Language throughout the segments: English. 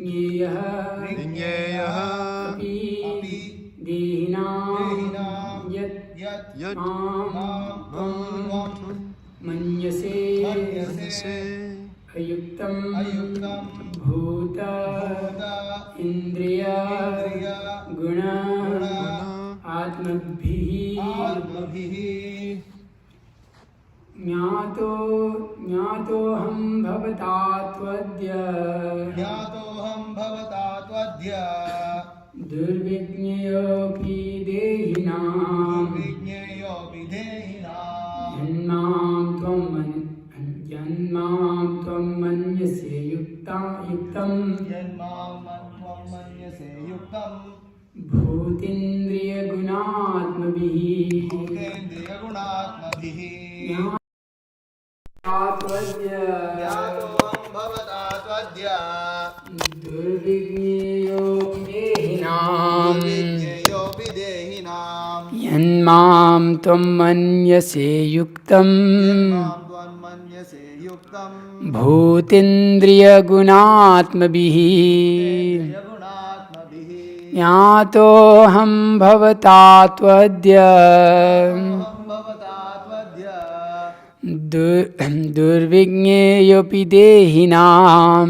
Vigneyah api dehinam yat mam tvam manyase ayuktam bhuta indriya guna atmabhihi ज्ञातोऽहं भवता त्वद्य दुर्विज्ञेयोऽपि देहिनां यन्मां त्वं मन्यसे युक्तं भूतेन्द्रियगुणात्मभिः ज्ञातोऽहं भवता त्वद्य दुर्विज्ञेयोऽपि देहिनां यन्मां त्वं मन्यसे युक्तं भूतेन्द्रियगुणात्मभिः ज्ञातोऽहं भवता त्वद्य दुर्विज्ञेयोऽपि देहिनां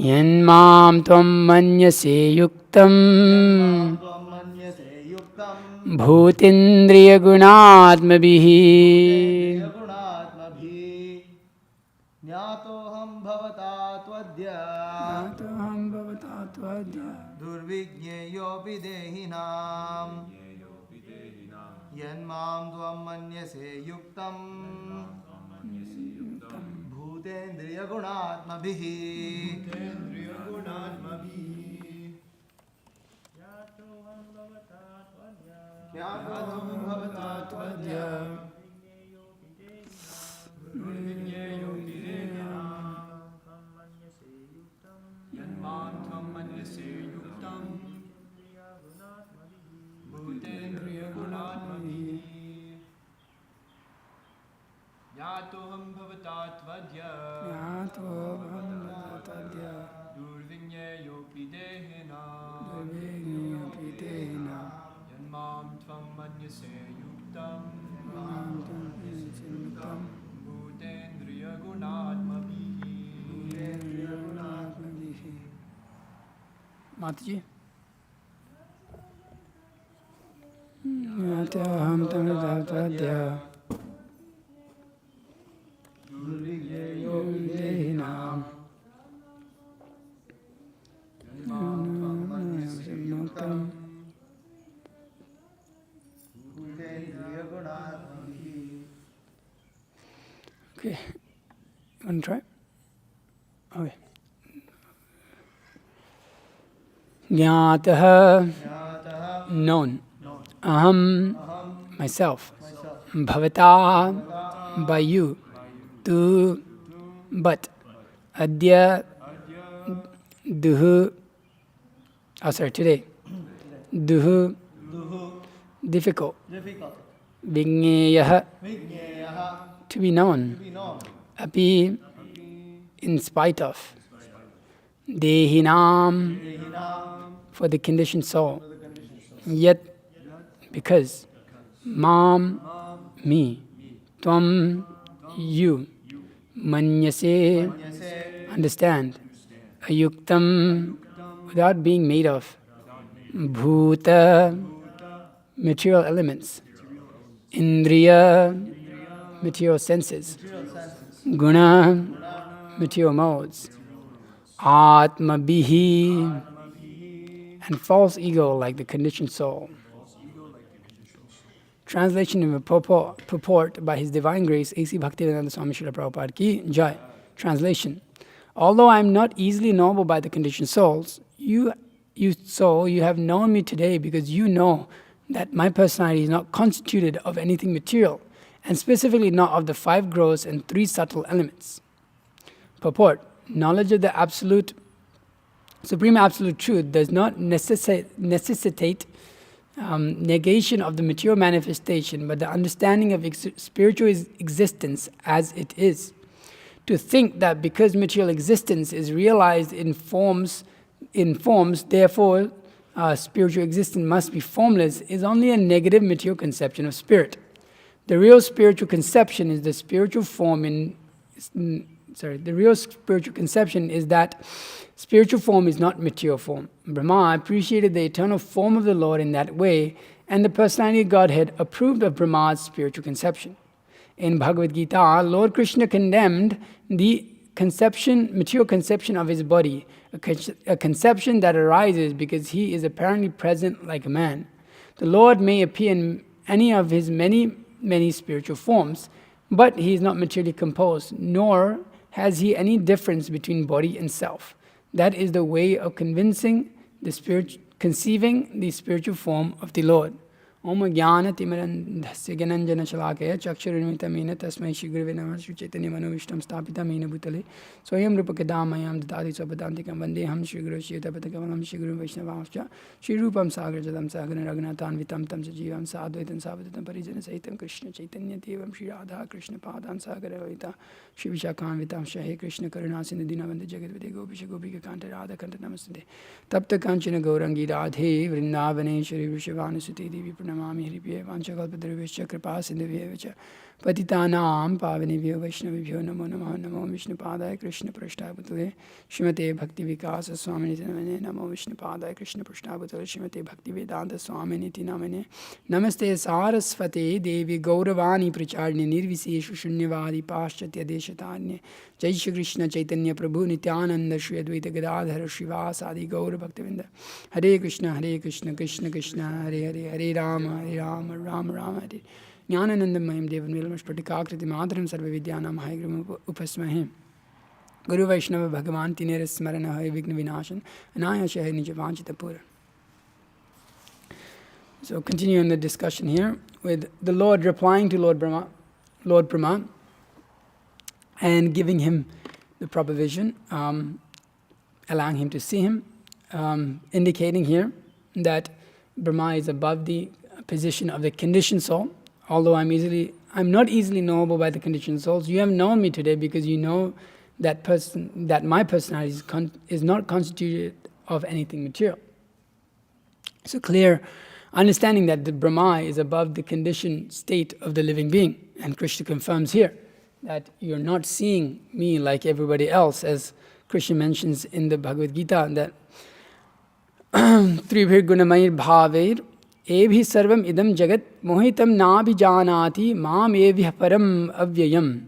यन्मां त्वं मन्यसे युक्तं भूतेन्द्रियगुणात्मभिः ज्ञातोऽहं भवता त्वद्य दुर्विज्ञेयोऽपि देहिनां यन्मां त्वं मन्यसे युक्तं भूतेन्द्रियगुणात्मभिः ज्ञातोऽहं भवता त्वद्य दुर्विज्ञेयोऽपि देहिनां यन्मां त्वं मन्यसे युक्तं भूतेन्द्रियगुणात्मभिः ज्ञातोऽहं भवता त्वद्य दुर्विज्ञेयोऽपि देहिनां यन्मां त्वं मन्यसे युक्तं भूतेन्द्रियगुणात्मभिः माताजी ज्ञातोऽहं त्वद्य देहिनां Okay, you want to try? Okay. Jnatah, known. Aham, myself. Bhavata, by you. Tu, but. Adya, duhu, today. Duhu, difficult. Vigneyah, to be known. Api, in spite of. Dehinam, for the conditioned soul. Yet, because. Mam, me. Tvam, you. Manyase, understand. Ayuktam, without being made of. Bhuta, material elements. Indriya, material senses. Guna, material modes. Atmabhihi, and false ego like the conditioned soul. Translation of a purport by His Divine Grace, A.C. Bhaktivedanta Swami Srila Prabhupada Ki Jai. Translation. Although I am not easily knowable by the conditioned souls, you have known me today because you know that my personality is not constituted of anything material, and specifically not of the 5 gross and 3 subtle elements. Purport. Knowledge of the absolute, supreme absolute truth does not necessitate negation of the material manifestation, but the understanding of spiritual existence as it is. to think that because material existence is realized in forms, therefore spiritual existence must be formless is only a negative material conception of spirit. The real spiritual conception is the spiritual form the real spiritual conception is that spiritual form is not material form. Brahma appreciated the eternal form of the Lord in that way, and the personality of Godhead approved of Brahma's spiritual conception. In Bhagavad Gita, Lord Krishna condemned the material conception of his body, a conception that arises because he is apparently present like a man. The Lord may appear in any of his many spiritual forms, but he is not materially composed, nor has he any difference between body and self. That is the way of conceiving the spiritual form of the Lord. Om Jnana Timirandhasya Gyananjana Shalakaya Chakshurunmitamena Tasmai Shigurave Namah Shri Chaitanya Manuvishtam Stapitamena Bhutale Soyam Rupakadamayam Dadati Swapadantikam Vandeham Shri Guru Shretapatakavanam Shri Guru Vaishnavascha Shri Rupam Sagar Jadam Sagar Raghunathan Vitam Tam Sajivam Sadvaitam Savadatam Parijana Sahitam Krishna Chaitanya Devam Shri Radha Krishna Padan Sagar Vaita Shri Vishakhan Vitam Shahe Krishna Karuna Sindhina Vande Jagat Vide Gopisha Gopika Kanta Radha Kanta Namaste Tapta Kanchana Gaurangi Radhe Vrindavane Shri Vrishavanasuti Devi Pranam Mami Hripiye Vanchakalpadrivishya Kripa Sindhivyevacha Patitanam Pavanivyo Vaishnavibhyo Namo Namo Namo Vishnupadaya Krishna Prashtabhutale Srimate Bhakti Vikasa Swamini Namane Namo Vishnupadaya Krishna Prashtabhutale Srimate Bhakti Vedanta Swamini Namane Namaste Sarasvate Devi Gauravani Pracharni Nirviseshu Shunyavadi Paschatya Deshatarne Jai Shri Krishna Chaitanya Prabhu Nityananda Shri Advaita Gadadhara Srivasadi Gaura Bhaktivinda Hare Krishna Krishna Krishna Hare Hare Hare Rama Rama Rama Hare Jnananandamaya Devam Nilamashpatikakriti Madharam Sarva Vidyanam Haigram Upasmahe Guru Vaishnava Bhagavan Tinera Smarana Hai Vigna Vinashan Anaya Shahe Nijavanchita Pura. So continuing the discussion here with the Lord replying to Lord Brahma and giving him the proper vision, allowing him to see him, indicating here that Brahma is above the position of the conditioned soul. Although I'm not easily knowable by the conditioned souls, you have known me today because you know that my personality is not constituted of anything material. So clear understanding that the Brahma is above the conditioned state of the living being. And Krishna confirms here that you're not seeing me like everybody else, as Krishna mentions in the Bhagavad Gita, that Tribhir Gunamair Bhaver Ebhi Sarvam Idam Jagat Mohitam Nabhijanati Mam Evih Param Avyayam.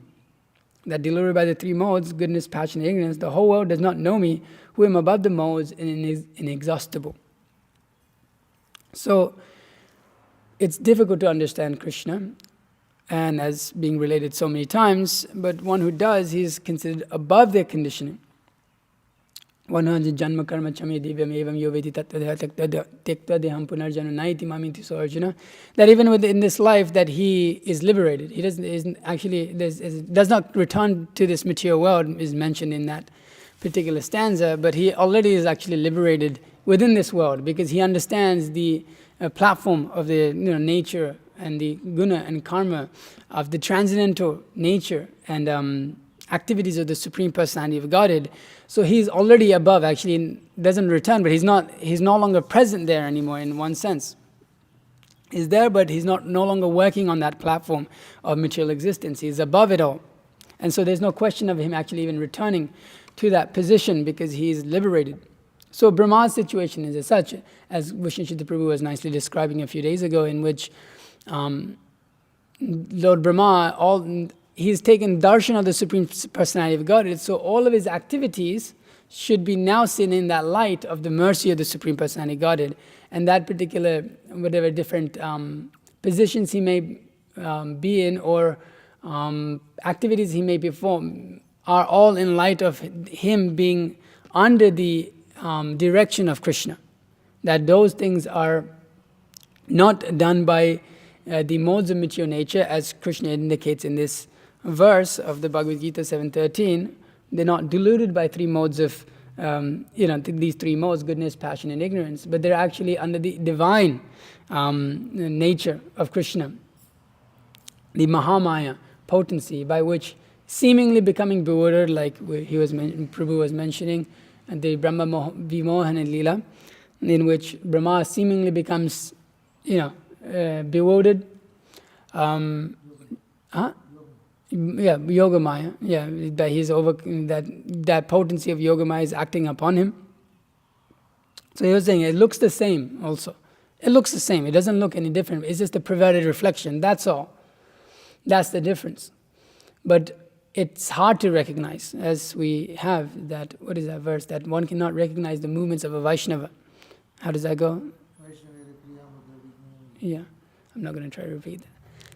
That delivered by the three modes, goodness, passion, and ignorance, the whole world does not know me, who am above the modes and inexhaustible. So, it's difficult to understand Krishna, and as being related so many times, but one who does, he is considered above their conditioning. Janma karma chame divyam evam yoveti tattva tekta deham punarjana naiti maminti. So Arjuna, that even within this life that he is liberated. He does not return to this material world, is mentioned in that particular stanza, but he already is actually liberated within this world because he understands the platform of the nature and the guna and karma of the transcendental nature and activities of the Supreme Personality of Godhead. So he's already above, actually doesn't return, but he's no longer present there anymore in one sense. He's there, but he's no longer working on that platform of material existence. He's above it all. And so there's no question of him actually even returning to that position because he is liberated. So Brahma's situation is as such, as Vishnuchita Prabhu was nicely describing a few days ago, in which Lord Brahma, he's taken darshan of the Supreme Personality of Godhead, so all of his activities should be now seen in that light of the mercy of the Supreme Personality of Godhead, and that particular, whatever different positions he may be in or activities he may perform are all in light of him being under the direction of Krishna. That those things are not done by the modes of material nature, as Krishna indicates in this verse of the Bhagavad Gita 7.13, they're not diluted by three modes of, these three modes, goodness, passion, and ignorance, but they're actually under the divine nature of Krishna, the Mahamaya potency by which seemingly becoming bewildered, like Prabhu was mentioning, and the Brahma Vimohana Leela, in which Brahma seemingly becomes, bewildered. Yogamaya. Yeah, that he's that potency of Yogamaya is acting upon him. So he was saying it looks the same also. It looks the same. It doesn't look any different. It's just a perverted reflection. That's all. That's the difference. But it's hard to recognize, as we have that, what is that verse? That one cannot recognize the movements of a Vaishnava. How does that go? Yeah, I'm not going to try to repeat that.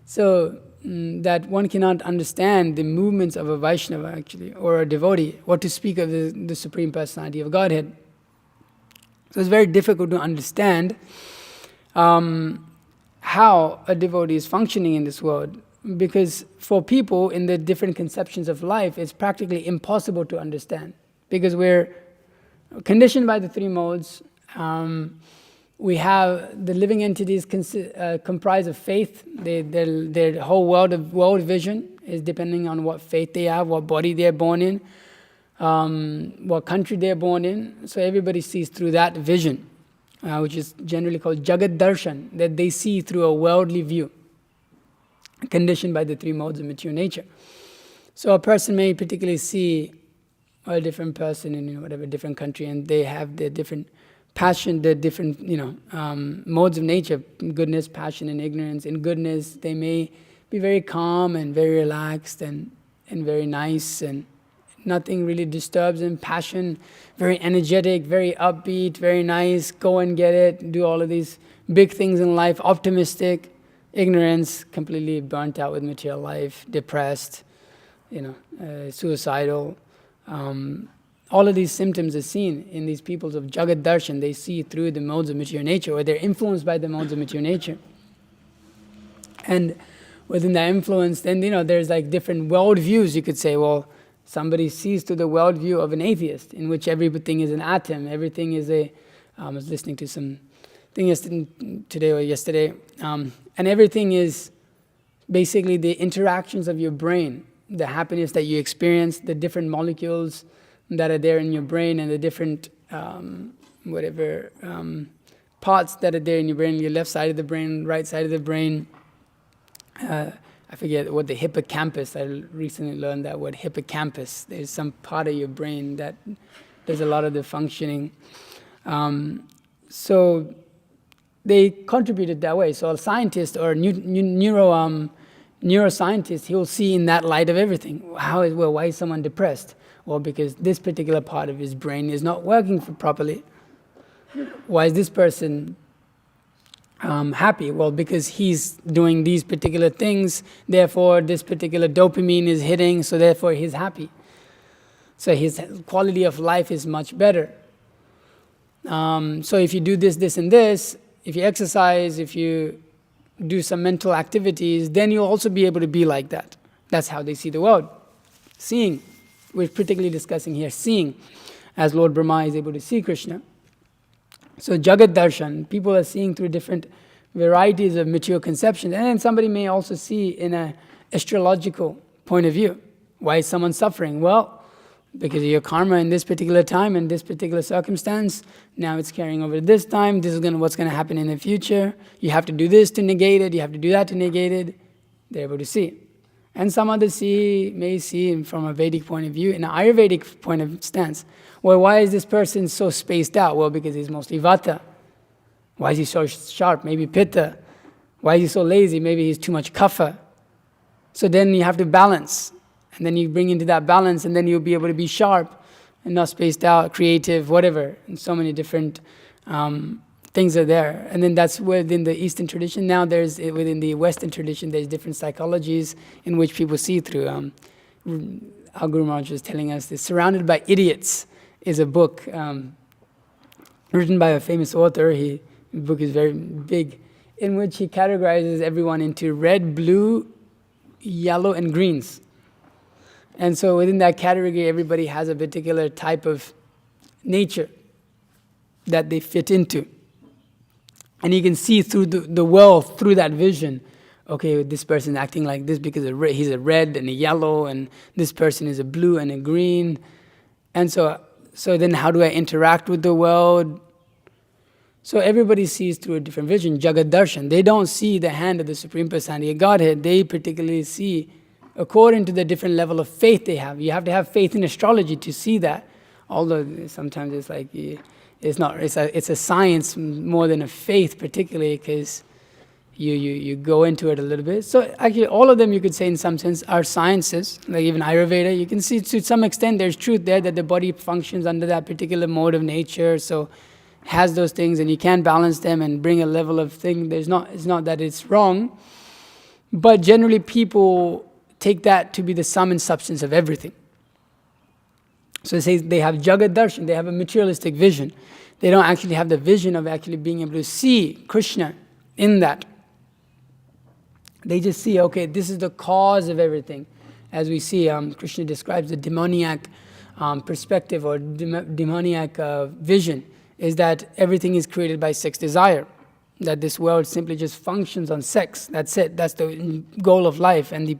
So, that one cannot understand the movements of a Vaishnava, actually, or a devotee, what to speak of the Supreme Personality of Godhead. So it's very difficult to understand how a devotee is functioning in this world, because for people in the different conceptions of life, it's practically impossible to understand, because we're conditioned by the three modes. We have the living entities comprised of faith. Their whole world vision is depending on what faith they have, what body they're born in, what country they're born in. So everybody sees through that vision, which is generally called Jagat Darshan, that they see through a worldly view, conditioned by the three modes of mature nature. So a person may particularly see a different person in whatever different country, and they have their different passion, the different modes of nature, goodness, passion, and ignorance. In goodness, they may be very calm and very relaxed and very nice, and nothing really disturbs them. Passion, very energetic, very upbeat, very nice, go and get it, do all of these big things in life, optimistic. Ignorance, completely burnt out with material life, depressed, suicidal. All of these symptoms are seen in these peoples of Jagat Darshan. They see through the modes of mature nature, or they're influenced by the modes of mature nature. And within that influence, then there's like different world views. You could say, well, somebody sees through the world view of an atheist, in which everything is an atom, everything is I was listening to some thing today or yesterday, and everything is basically the interactions of your brain, the happiness that you experience, the different molecules that are there in your brain, and the different parts that are there in your brain, your left side of the brain, right side of the brain. I forget what the hippocampus, I recently learned that word, hippocampus. There's some part of your brain that does a lot of the functioning. So they contributed that way. So a scientist or neuroscientist, he will see in that light of everything. Why is someone depressed? Well, because this particular part of his brain is not working properly. Why is this person happy? Well, because he's doing these particular things, therefore this particular dopamine is hitting, so therefore he's happy. So his quality of life is much better. So if you do this, this, and this, if you exercise, if you do some mental activities, then you'll also be able to be like that. That's how they see the world. Seeing. We're particularly discussing here seeing, as Lord Brahma is able to see Krishna. So Jagat Darshan, people are seeing through different varieties of mature conceptions. And then somebody may also see in an astrological point of view. Why is someone suffering? Well, because of your karma in this particular time, in this particular circumstance, now it's carrying over to this time, this is what's going to happen in the future. You have to do this to negate it, you have to do that to negate it. They're able to see. And some others may see from a Vedic point of view, in an Ayurvedic point of stance. Well, why is this person so spaced out? Well, because he's mostly Vata. Why is he so sharp? Maybe Pitta. Why is he so lazy? Maybe he's too much Kapha. So then you have to balance. And then you bring into that balance, and then you'll be able to be sharp and not spaced out, creative, whatever. And so many different things are there. And then that's within the Eastern tradition. Now within the Western tradition, there's different psychologies in which people see through. Our Guru Maharaj was telling us this, Surrounded by Idiots is a book written by a famous author. The book is very big, in which he categorizes everyone into red, blue, yellow, and greens. And so within that category, everybody has a particular type of nature that they fit into. And you can see through the world through that vision okay, this person acting like this because he's a red and a yellow, and this person is a blue and a green. And so then how do I interact with the world? So everybody sees through a different vision, Jagat Darshan. They don't see the hand of the Supreme Personality of Godhead. They particularly see according to the different level of faith they have. You have to have faith in astrology to see that. Although sometimes it's like, it's a science more than a faith, particularly because you go into it a little bit. So actually all of them, you could say in some sense, are sciences. Like even Ayurveda, you can see to some extent there's truth there that the body functions under that particular mode of nature, so has those things, and you can balance them and bring a level of thing. It's not that it's wrong, but generally people take that to be the sum and substance of everything. So it says they have Jagat Darshan, they have a materialistic vision. They don't actually have the vision of actually being able to see Krishna in that. They just see, okay, this is the cause of everything. As we see, Krishna describes the demoniac perspective or demoniac vision, is that everything is created by sex desire. That this world simply just functions on sex. That's it. That's the goal of life and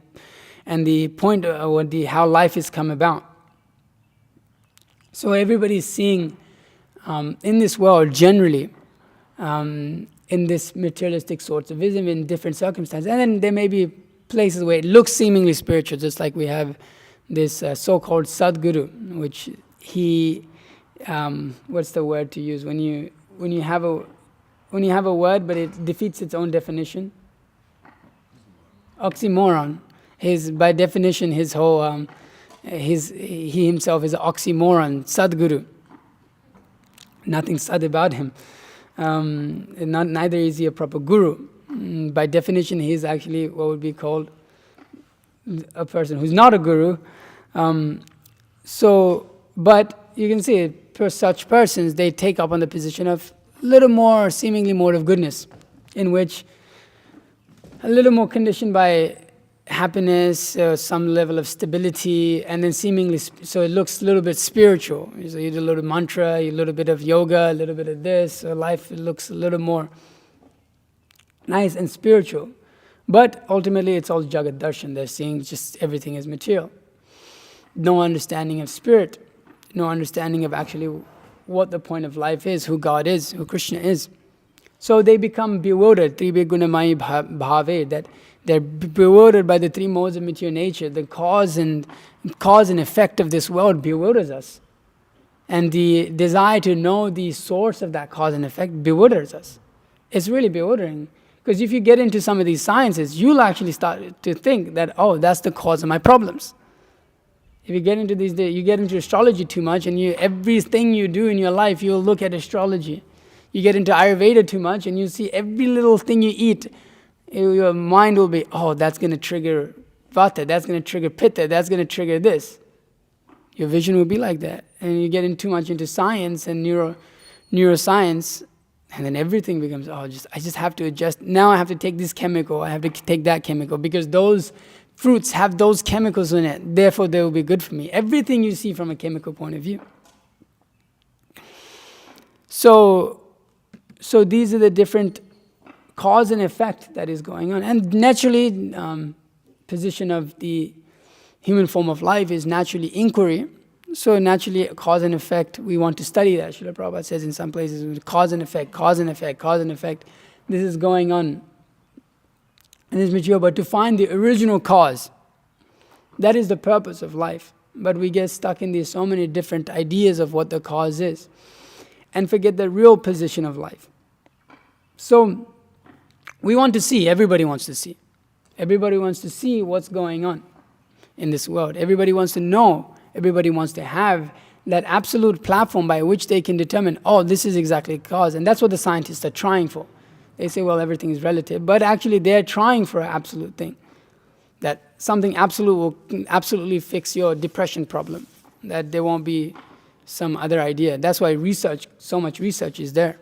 the point of how life has come about. So everybody is seeing in this world generally, in this materialistic sorts of vision in different circumstances. And then there may be places where it looks seemingly spiritual, just like we have this so-called Sadguru, which he, what's the word to use when you have a word but it defeats its own definition? Oxymoron. By definition, his whole he himself is an oxymoron, Sadguru. Nothing sad about him. Neither is he a proper guru. By definition, he is actually what would be called a person who's not a guru. But you can see, for such persons, they take up on the position of a little more, seemingly more of goodness, in which a little more conditioned by happiness, some level of stability, and then seemingly, so it looks a little bit spiritual. So you do a little mantra, a little bit of yoga, a little bit of this, so life looks a little more nice and spiritual. But ultimately it's all Jagat Darshan. They're seeing just everything as material. No understanding of spirit, no understanding of actually what the point of life is, who God is, who Krishna is. So they become bewildered, Tribe Gunamayi Bhave, that they're bewildered by the three modes of material nature. The cause and effect of this world bewilders us. And the desire to know the source of that cause and effect bewilders us. It's really bewildering. Because if you get into some of these sciences, you'll actually start to think that, oh, that's the cause of my problems. If you get into you get into astrology too much, and everything you do in your life, you'll look at astrology. You get into Ayurveda too much, and you see every little thing you eat, your mind will be, oh, that's going to trigger Vata, that's going to trigger Pitta, that's going to trigger this. Your vision will be like that. And you get in too much into science and neuroscience, and then everything becomes, I just have to adjust. Now I have to take this chemical, I have to take that chemical, because those fruits have those chemicals in it, therefore they will be good for me. Everything you see from a chemical point of view. So these are the different cause and effect that is going on. And naturally, position of the human form of life is naturally inquiry. So naturally, cause and effect, we want to study that. Srila Prabhupada says in some places, cause and effect, cause and effect, cause and effect. This is going on in this material, but to find the original cause, that is the purpose of life. But we get stuck in these so many different ideas of what the cause is, and forget the real position of life. So we want to see, everybody wants to see. Everybody wants to see what's going on in this world. Everybody wants to know, everybody wants to have that absolute platform by which they can determine, oh, this is exactly the cause. And that's what the scientists are trying for. They say, well, everything is relative, but actually they're trying for an absolute thing. That something absolute will absolutely fix your depression problem. That there won't be some other idea. That's why so much research is there,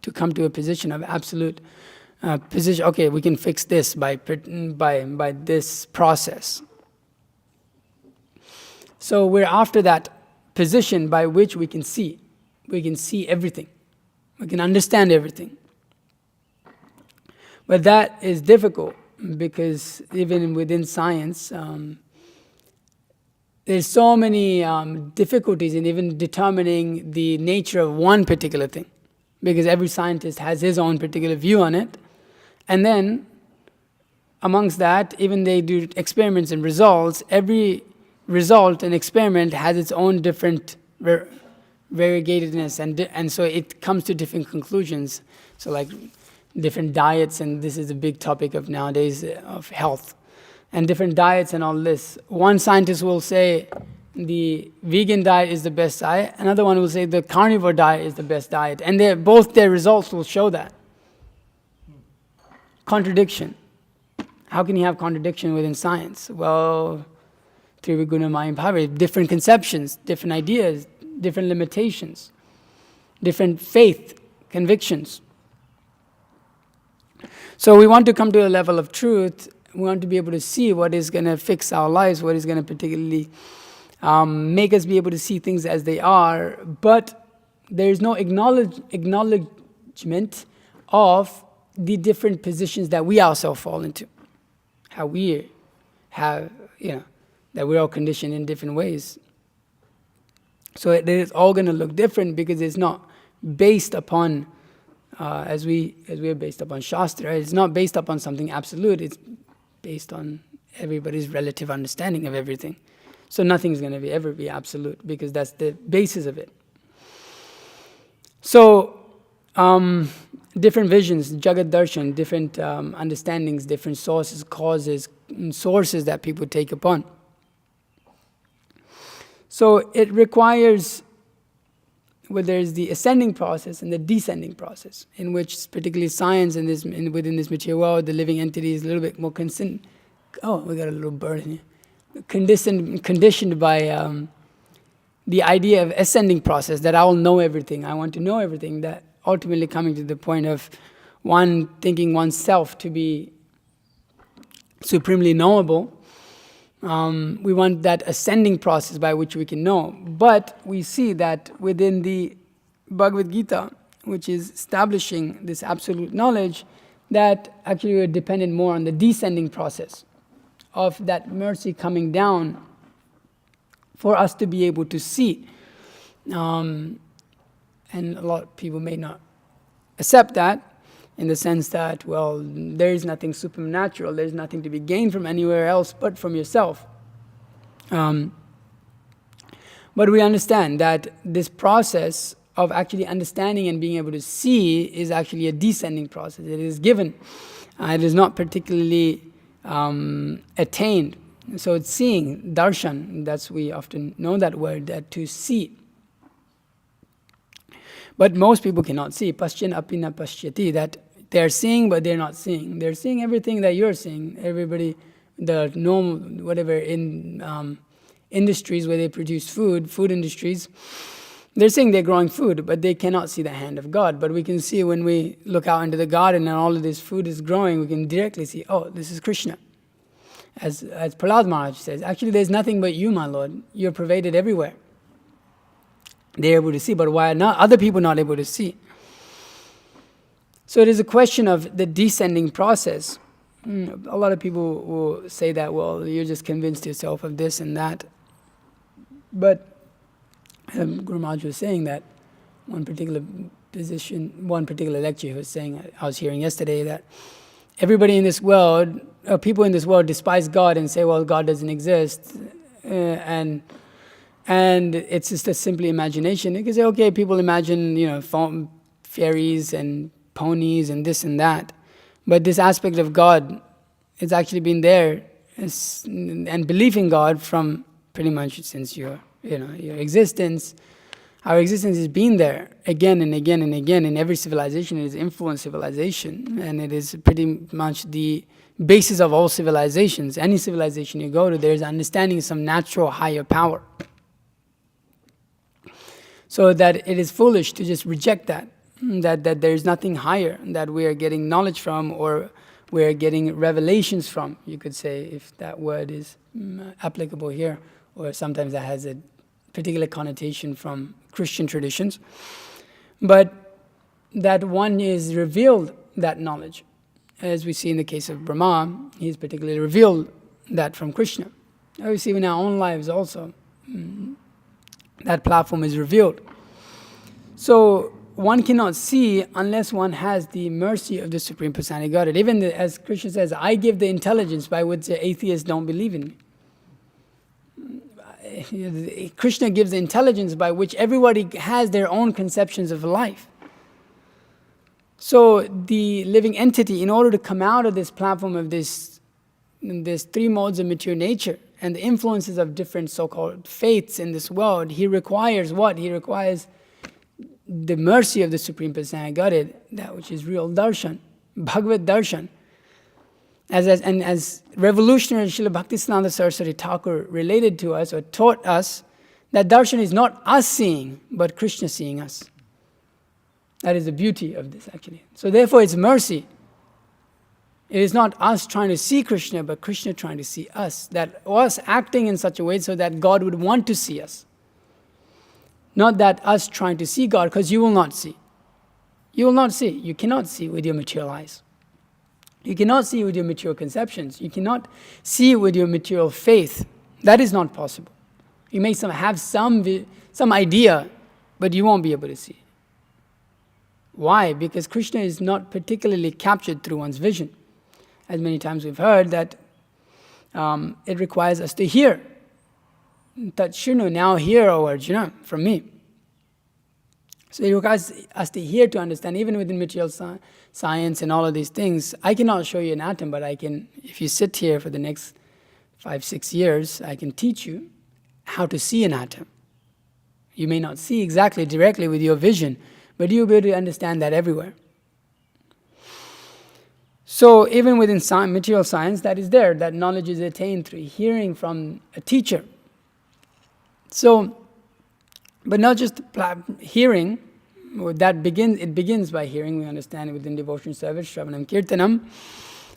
to come to a position of absolute position. Okay, we can fix this by this process. So we're after that position by which we can see everything. We can understand everything. But that is difficult because even within science, there's so many difficulties in even determining the nature of one particular thing, because every scientist has his own particular view on it. And then, amongst that, even they do experiments and results. Every result and experiment has its own different variegatedness, and so it comes to different conclusions. So like different diets, and this is a big topic of nowadays of health, and different diets and all this. One scientist will say the vegan diet is the best diet, another one will say the carnivore diet is the best diet, and both their results will show that. Contradiction. How can you have contradiction within science? Well, Triviguna Mayam, different conceptions, different ideas, different limitations, different faith, convictions. So we want to come to a level of truth. We want to be able to see what is going to fix our lives, what is going to particularly make us be able to see things as they are, but there is no acknowledgement of the different positions that we ourselves fall into. How we have, that we're all conditioned in different ways. So it is all going to look different because it's not based upon, as we are based upon Shastra, it's not based upon something absolute, it's based on everybody's relative understanding of everything. So nothing's going to ever be absolute because that's the basis of it. So, different visions, Jagat Darshan, different understandings, different sources, causes, sources that people take upon. So it requires, there's the ascending process and the descending process, in which particularly science within this material world, the living entity is a little bit more oh, we got a little bird in here. Conditioned by the idea of ascending process, that I will know everything, I want to know everything, that ultimately coming to the point of one thinking oneself to be supremely knowable. We want that ascending process by which we can know. But we see that within the Bhagavad Gita, which is establishing this absolute knowledge, that actually we're dependent more on the descending process of that mercy coming down for us to be able to see. And a lot of people may not accept that, in the sense that, well, there is nothing supernatural, there's nothing to be gained from anywhere else but from yourself. But we understand that this process of actually understanding and being able to see is actually a descending process. It is given. It is not particularly attained. So it's seeing, darshan, we often know that word, that to see. But most people cannot see. Paschyan apina paschyati, that they're seeing but they're not seeing. They're seeing everything that you're seeing. Everybody, the normal, whatever, in industries where they produce food industries, they're saying they're growing food, but they cannot see the hand of God. But we can see when we look out into the garden and all of this food is growing, we can directly see, oh, this is Krishna. As Prahlad Maharaj says, actually there's nothing but you, my Lord. You're pervaded everywhere. They're able to see, but why are not other people not able to see? So it is a question of the descending process. A lot of people will say that, well, you're just convinced yourself of this and that. But Guru Maharaj was saying that one particular lecture he was saying, I was hearing yesterday, that everybody in this world, people in this world despise God and say, well, God doesn't exist. And it's just a simply imagination. You can say, okay, people imagine, fairies and ponies and this and that. But this aspect of God has actually been there, and belief in God from pretty much since your existence. Our existence has been there again and again and again in every civilization. It has influenced civilization, and it is pretty much the basis of all civilizations. Any civilization you go to, there is understanding of some natural higher power. So that it is foolish to just reject that there is nothing higher that we are getting knowledge from, or we are getting revelations from, you could say, if that word is applicable here, or sometimes that has a particular connotation from Christian traditions. But that one is revealed that knowledge, as we see in the case of Brahma, he's particularly revealed that from Krishna. And we see in our own lives also, that platform is revealed. So one cannot see unless one has the mercy of the Supreme Personality of Godhead. Even as Krishna says, I give the intelligence by which the atheists don't believe in me. Krishna gives the intelligence by which everybody has their own conceptions of life. So the living entity, in order to come out of this platform of this three modes of mature nature and the influences of different so-called faiths in this world, he requires what? He requires the mercy of the Supreme Personality of Godhead, that which is real darshan, Bhagavad darshan. As revolutionary Srila Bhaktisiddhanta Saraswati Thakur related to us or taught us, that darshan is not us seeing, but Krishna seeing us. That is the beauty of this actually. So therefore it's mercy. It is not us trying to see Krishna, but Krishna trying to see us. That us acting in such a way so that God would want to see us. Not that us trying to see God, because you will not see. You will not see. You cannot see with your material eyes. You cannot see with your material conceptions. You cannot see with your material faith. That is not possible. You may have some idea, but you won't be able to see. Why? Because Krishna is not particularly captured through one's vision. As many times we've heard that it requires us to hear. Tat Shunu, now hear, O Arjuna, from me. So it requires us to hear to understand, even within material science and all of these things. I cannot show you an atom, but I can, if you sit here for the next 5-6 years, I can teach you how to see an atom. You may not see exactly directly with your vision, but you'll be able to understand that everywhere. So even within material science, that is there. That knowledge is attained through hearing from a teacher. So, but not just hearing, it begins by hearing, we understand within devotion service, Shravanam Kirtanam,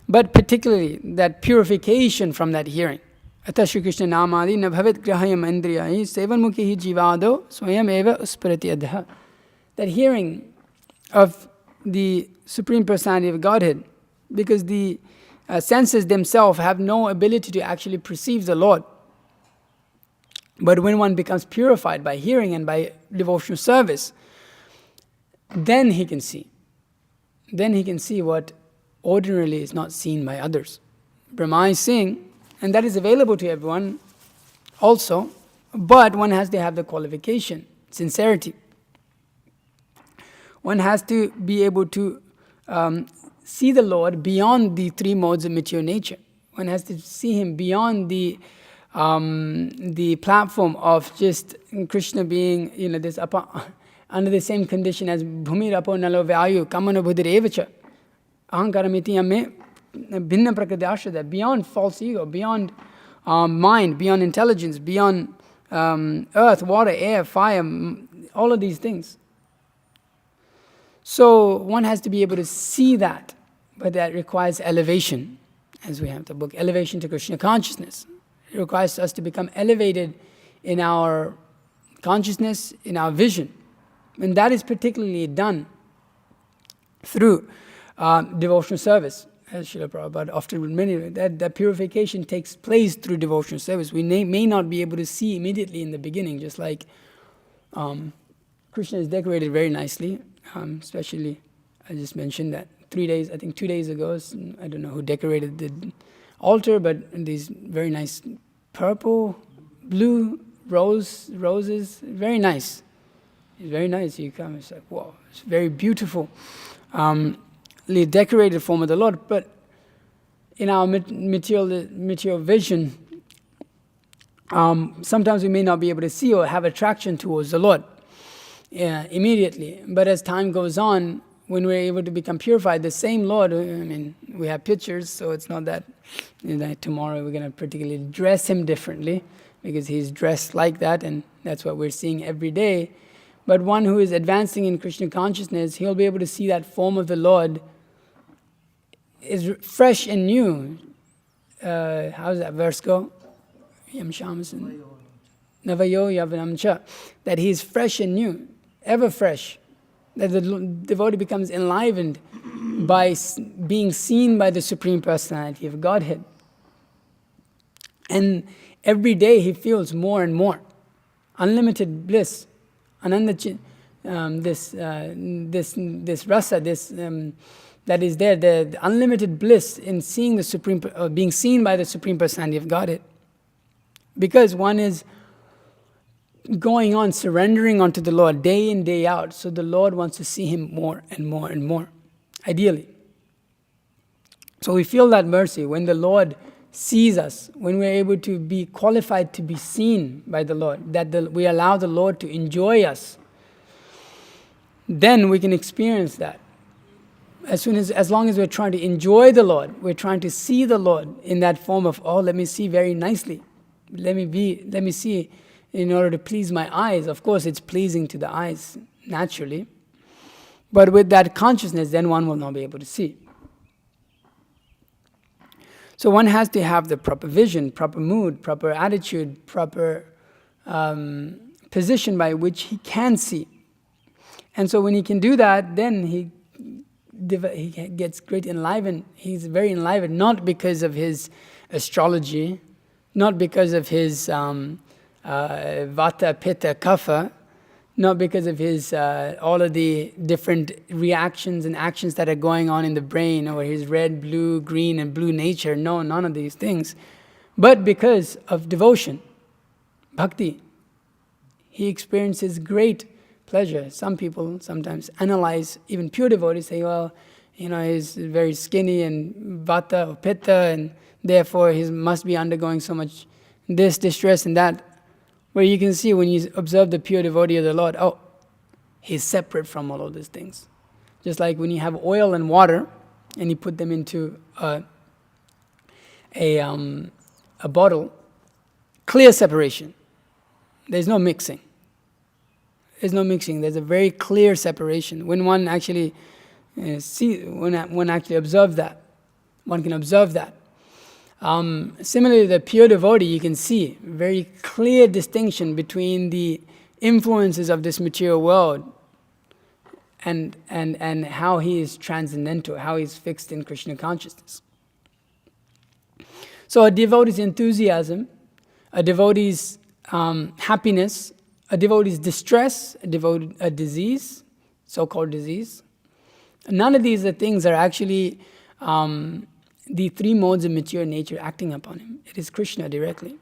but particularly that purification from that hearing. Atha Shri Krishna Namadi na bhavet grahayam indriyai sevanmukhi jivado swayam eva usparati adha. That hearing of the Supreme Personality of Godhead, because the senses themselves have no ability to actually perceive the Lord. But when one becomes purified by hearing and by devotional service, then he can see. Then he can see what ordinarily is not seen by others. Brahma is seeing, and that is available to everyone also, but one has to have the qualification, sincerity. One has to be able to see the Lord beyond the three modes of mature nature. One has to see Him beyond the platform of just Krishna being, this under the same condition as Bhumi Rapo Nalo Vayu Kamana Buddhir Evacha Ahankaramiti Yame Bhinna Prakadashada, beyond false ego, beyond mind, beyond intelligence, beyond earth, water, air, fire, all of these things. So one has to be able to see that, but that requires elevation, as we have the book, Elevation to Krishna Consciousness. It requires us to become elevated in our consciousness, in our vision. And that is particularly done through devotional service. As Srila Prabhupada often many that purification takes place through devotional service. We may not be able to see immediately in the beginning, just like Krishna is decorated very nicely. Especially, I just mentioned that 2 days ago, I don't know who decorated the altar, but these very nice purple, blue, roses, very nice. It's very nice. You come, it's like, wow, it's very beautiful. Decorated form of the Lord, but in our material vision, sometimes we may not be able to see or have attraction towards the Lord immediately. But as time goes on, when we're able to become purified, the same Lord, we have pictures, so it's not that tomorrow we're going to particularly dress Him differently, because He's dressed like that, and that's what we're seeing every day. But one who is advancing in Krishna consciousness, he'll be able to see that form of the Lord is fresh and new. How does that verse go? Yam Shamasan. Navayo Yavanamcha. That he is fresh and new, ever fresh. That the devotee becomes enlivened by being seen by the Supreme Personality of Godhead. And every day he feels more and more. Unlimited bliss. This rasa, that is there, the unlimited bliss in seeing the Supreme, being seen by the Supreme Personality of Godhead. Because one is going on, surrendering unto the Lord day in, day out. So the Lord wants to see him more and more and more, ideally. So we feel that mercy when the Lord sees us, when we're able to be qualified to be seen by the Lord, that we allow the Lord to enjoy us. Then we can experience that. As long as we're trying to enjoy the Lord, we're trying to see the Lord in that form of, oh, let me see very nicely. Let me see in order to please my eyes. Of course, it's pleasing to the eyes, naturally. But with that consciousness, then one will not be able to see. So one has to have the proper vision, proper mood, proper attitude, proper position by which he can see. And so when he can do that, then he gets great enlivenment. He's very enlivened, not because of his astrology, not because of his vata, pitta, kapha, not because of his all of the different reactions and actions that are going on in the brain, or his red, blue, green, and blue nature. No, none of these things. But because of devotion, bhakti, he experiences great pleasure. Some people sometimes analyze, even pure devotees say, well, he's very skinny and vata or pitta, and therefore he must be undergoing so much this distress and that. Where you can see when you observe the pure devotee of the Lord, oh, he's separate from all of these things. Just like when you have oil and water and you put them into a bottle, clear separation. There's no mixing. There's no mixing. There's a very clear separation. When one actually one actually observes that, one can observe that. Similarly, the pure devotee, you can see very clear distinction between the influences of this material world and how he is transcendental, how he is fixed in Krishna consciousness. So a devotee's enthusiasm, a devotee's happiness, a devotee's distress, a disease, so-called disease, none of these things are actually the three modes of material nature acting upon him. It is Krishna directly.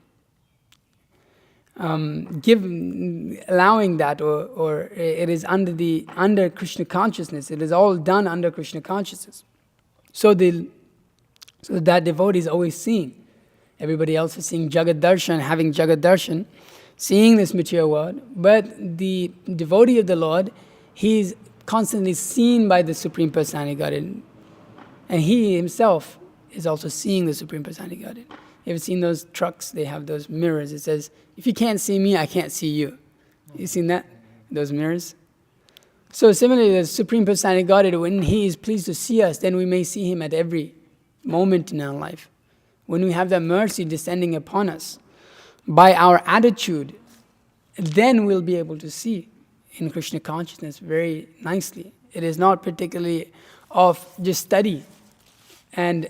Allowing that, or it is under Krishna consciousness. It is all done under Krishna consciousness. So that devotee is always seeing. Everybody else is seeing Jagat Darshan, having Jagat Darshan, seeing this material world. But the devotee of the Lord, he is constantly seen by the Supreme Personality Godhead. And he himself is also seeing the Supreme Personality Godhead. You ever seen those trucks? They have those mirrors. It says, if you can't see me, I can't see you. You seen that? Those mirrors? So similarly, the Supreme Personality Godhead, when he is pleased to see us, then we may see him at every moment in our life. When we have that mercy descending upon us, by our attitude, then we'll be able to see in Krishna consciousness very nicely. It is not particularly of just study, and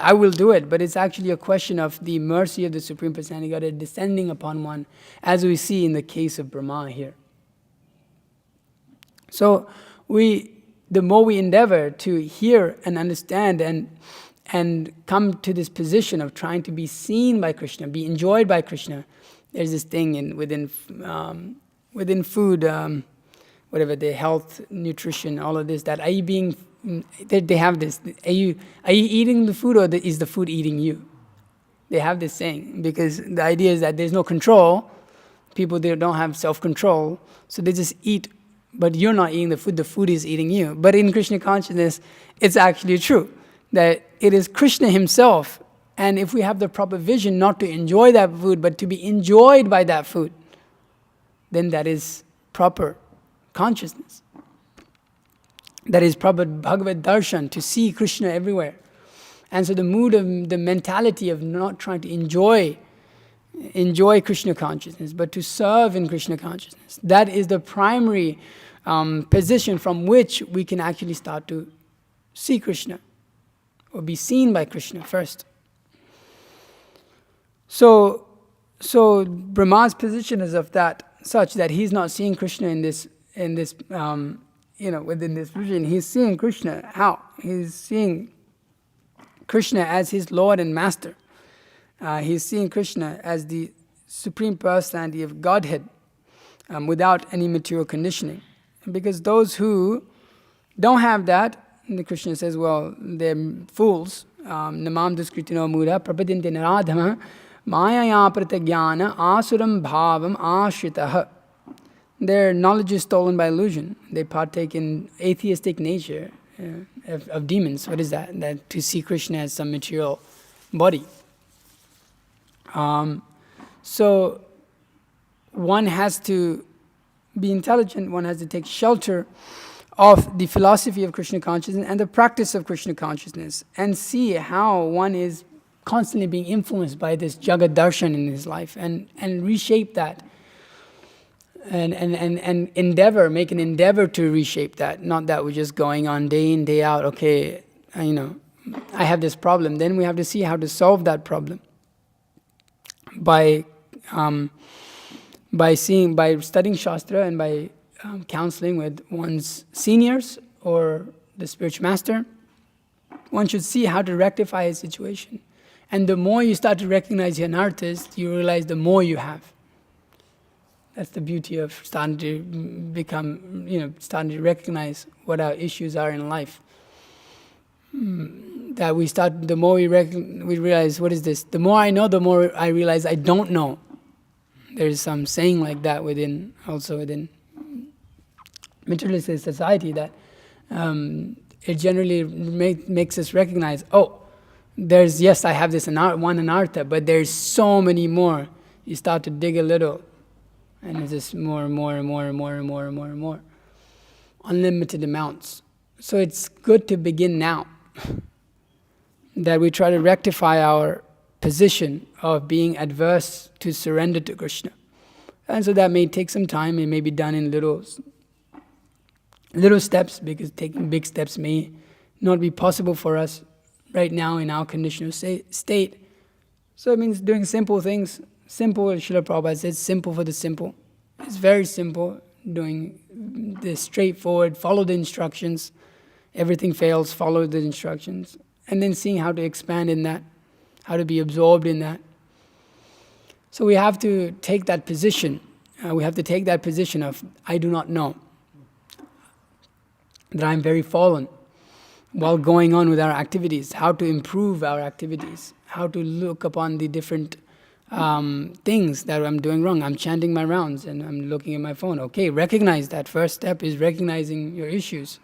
I will do it, but it's actually a question of the mercy of the Supreme Personality Godhead descending upon one, as we see in the case of Brahma here. So the more we endeavor to hear and understand and come to this position of trying to be seen by Krishna, be enjoyed by Krishna, there's this thing within food, whatever the health, nutrition, all of this, that are you being, they have this, are you eating the food, or is the food eating you? They have this saying, because the idea is that there's no control. People, they don't have self-control, so they just eat, but you're not eating the food is eating you. But in Krishna consciousness, it's actually true, that it is Krishna himself, and if we have the proper vision not to enjoy that food, but to be enjoyed by that food, then that is proper consciousness. That is proper Bhagavad Darshan, to see Krishna everywhere. And so the mood of the mentality of not trying to enjoy Krishna consciousness, but to serve in Krishna consciousness, that is the primary position from which we can actually start to see Krishna, or be seen by Krishna first. So Brahma's position is of that such that he's not seeing Krishna in this within this vision. He's seeing Krishna how? He's seeing Krishna as his Lord and Master. He's seeing Krishna as the Supreme Personality of Godhead, without any material conditioning. Because those who don't have that, the Krishna says, well, they're fools. Namam duskritino mudha prapadinte naradhama mayaya pratagyana asuram bhavam ashritah. Their knowledge is stolen by illusion. They partake in atheistic nature of demons. What is that? That to see Krishna as some material body. So one has to be intelligent, one has to take shelter of the philosophy of Krishna consciousness and the practice of Krishna consciousness, and see how one is constantly being influenced by this Jagat Darshan in his life, and reshape that, and make an endeavor to reshape that, not that we're just going on day in, day out, okay, I have this problem, then we have to see how to solve that problem by studying Shastra and by counseling with one's seniors or the spiritual master. One should see how to rectify a situation. And the more you start to recognize you're an artist, you realize the more you have. That's the beauty of starting to starting to recognize what our issues are in life. That the more we realize, what is this? The more I know, the more I realize I don't know. There's some saying like that within materialistic society, that it generally makes us recognize, yes, I have this one anartha, but there's so many more. You start to dig a little, and it's just more and more and more and more and more and more and more. Unlimited amounts. So it's good to begin now. That we try to rectify our position of being adverse to surrender to Krishna. And so that may take some time, it may be done in little steps, because taking big steps may not be possible for us right now in our conditional state. So it means doing simple things. Simple, Srila Prabhupada says, simple for the simple. It's very simple, doing this straightforward, follow the instructions. Everything fails, follow the instructions. And then seeing how to expand in that, how to be absorbed in that. So we have to take that position. We have to take that position of, I do not know. That I'm very fallen while going on with our activities. How to improve our activities. How to look upon the different things that I'm doing wrong. I'm chanting my rounds and I'm looking at my phone. Okay, recognize that. First step is recognizing your issues.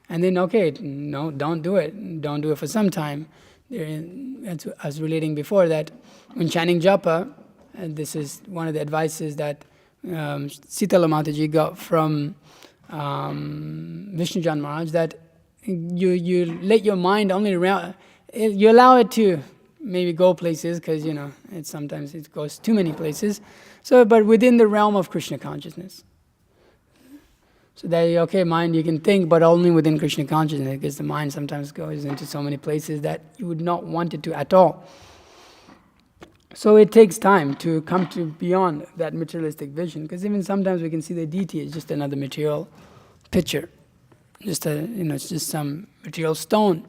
And then, okay, no, don't do it. Don't do it for some time. As I was relating before, that when chanting japa, and this is one of the advices that Sitala Mataji got from Vishnujan Maharaj, that you let your mind only around, you allow it to maybe go places, because sometimes it goes too many places. So, but within the realm of Krishna consciousness. So that, okay, mind, you can think, but only within Krishna consciousness, because the mind sometimes goes into so many places that you would not want it to at all. So it takes time to come to beyond that materialistic vision, because even sometimes we can see the deity as just another material picture, just it's just some material stone.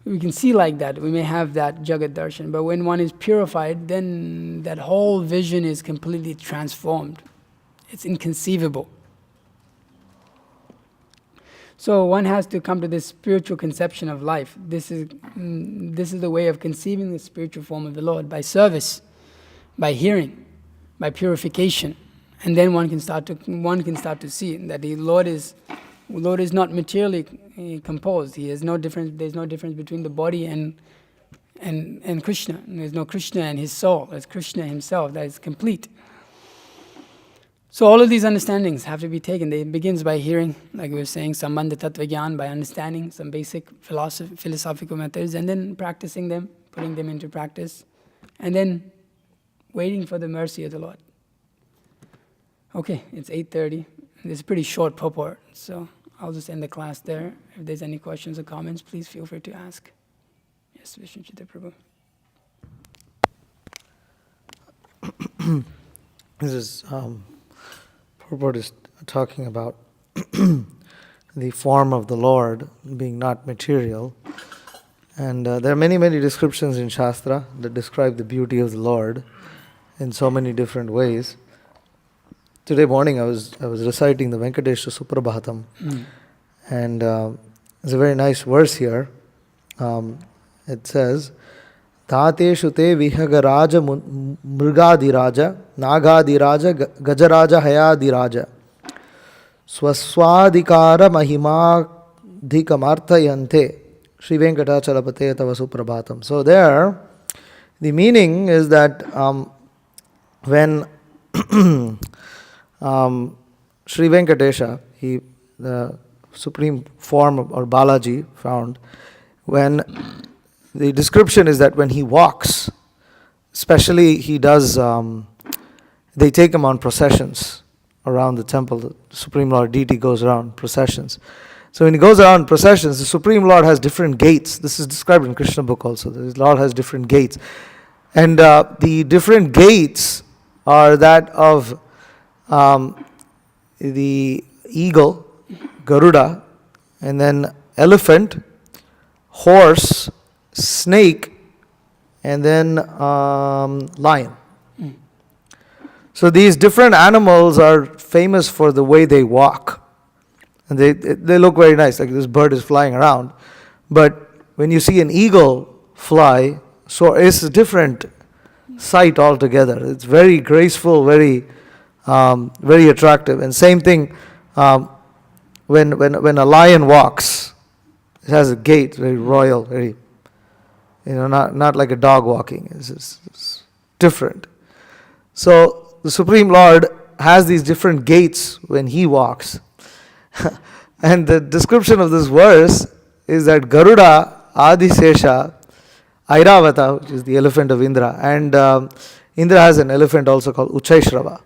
We can see like that. We may have that Jagat Darshan, but when one is purified, then that whole vision is completely transformed. It's inconceivable. So one has to come to this spiritual conception of life. This is the way of conceiving the spiritual form of the Lord, by service, by hearing, by purification, and then one can start to see that the Lord is not materially composed. There's no difference between the body and Krishna. There's no Krishna and his soul. There's Krishna himself that is complete. So all of these understandings have to be taken. It begins by hearing, like we were saying, Sambandha Tattva Gyan, by understanding some basic philosophical methods, and then practicing them, putting them into practice, and then waiting for the mercy of the Lord. Okay, it's 8:30. It's a pretty short purport, so I'll just end the class there. If there's any questions or comments, please feel free to ask. Yes, Vishnu Chitta Prabhu. This is Prabhupada is talking about the form of the Lord being not material. And there are many, many descriptions in Shastra that describe the beauty of the Lord in so many different ways. Today morning I was reciting the Venkatesha Suprabhatam, and there's a very nice verse here. It says, Tateshu te vihagaraja mrigadiraja nagadiraja gajaraja hayadiraja swaswadikara mahimadhikamarthayante Shri Venkatachalapate tava suprabhatam. So there, the meaning is that when Shri Venkatesha, the supreme form or Balaji found, when the description is that when he walks, especially he does, they take him on processions around the temple. The Supreme Lord deity goes around processions. So when he goes around processions, the Supreme Lord has different gates. This is described in Krishna book also. The Lord has different gates. And the different gates are that of the eagle, Garuda, and then elephant, horse, snake, and then lion. So these different animals are famous for the way they walk. And they look very nice, like this bird is flying around. But when you see an eagle fly, so it's a different sight altogether. It's very graceful, very attractive. And same thing when a lion walks, it has a gait, very royal, very, not like a dog walking. It's different. So the Supreme Lord has these different gaits when he walks. And the description of this verse is that Garuda, Adisesha, Airavata, which is the elephant of Indra, and Indra has an elephant also called Uchaishrava.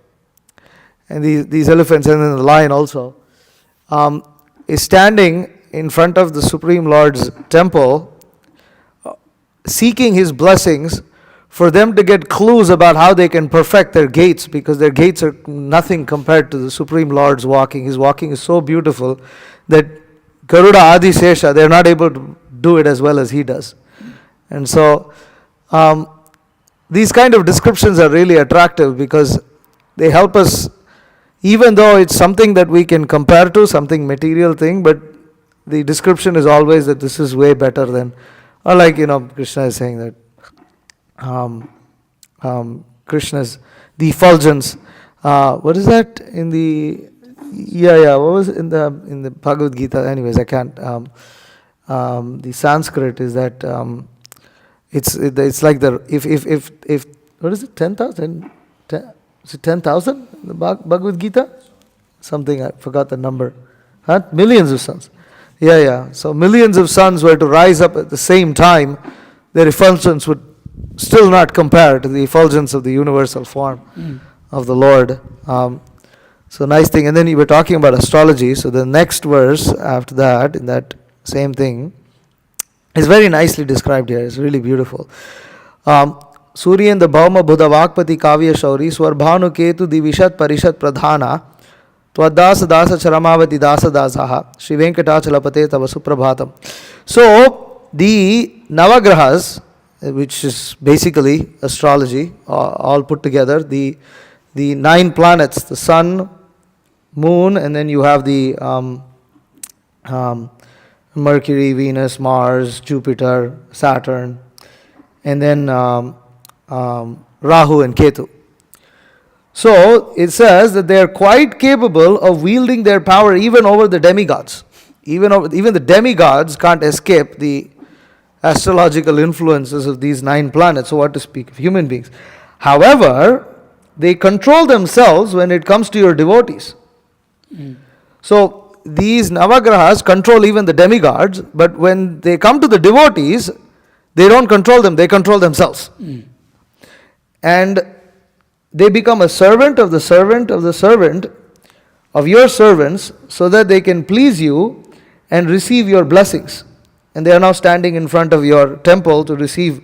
And these elephants, and then the lion also, is standing in front of the Supreme Lord's temple, seeking his blessings for them to get clues about how they can perfect their gaits, because their gaits are nothing compared to the Supreme Lord's walking. His walking is so beautiful that Garuda Adisesha, they're not able to do it as well as he does. And so these kind of descriptions are really attractive because they help us, even though it's something that we can compare to, something material thing, but the description is always that this is way better than, or like, Krishna is saying that Krishna's, the effulgence, what is that in the, what was it in the Bhagavad Gita, anyways, I can't, the Sanskrit is that, it's like the, if what is it, 10,000? Is it 10,000 in the Bhagavad Gita? Something, I forgot the number. Millions of suns. Yeah. So millions of suns were to rise up at the same time, their effulgence would still not compare to the effulgence of the universal form of the Lord. So nice thing. And then you were talking about astrology. So the next verse after that, in that same thing, is very nicely described here. It's really beautiful. Surya the Bhauma Buddha Vakpati Kavya Shauri Swarbhanu Ketu Divishat Parishat Pradhana Twadasa Dasa Charamavati Dasa Dasaha Shri Venkatachalapate Tava Suprabhatam. So the Navagrahas, which is basically astrology, all put together, the 9 planets, the sun, moon, and then you have the Mercury, Venus, Mars, Jupiter, Saturn, and then Rahu and Ketu. So it says that they are quite capable of wielding their power even over the demigods. Even the demigods can't escape the astrological influences of these 9 planets, so what to speak of human beings. However, they control themselves when it comes to your devotees. So these Navagrahas control even the demigods, but when they come to the devotees, they don't control them, they control themselves. And they become a servant of the servant of the servant of your servants so that they can please you and receive your blessings. And they are now standing in front of your temple to receive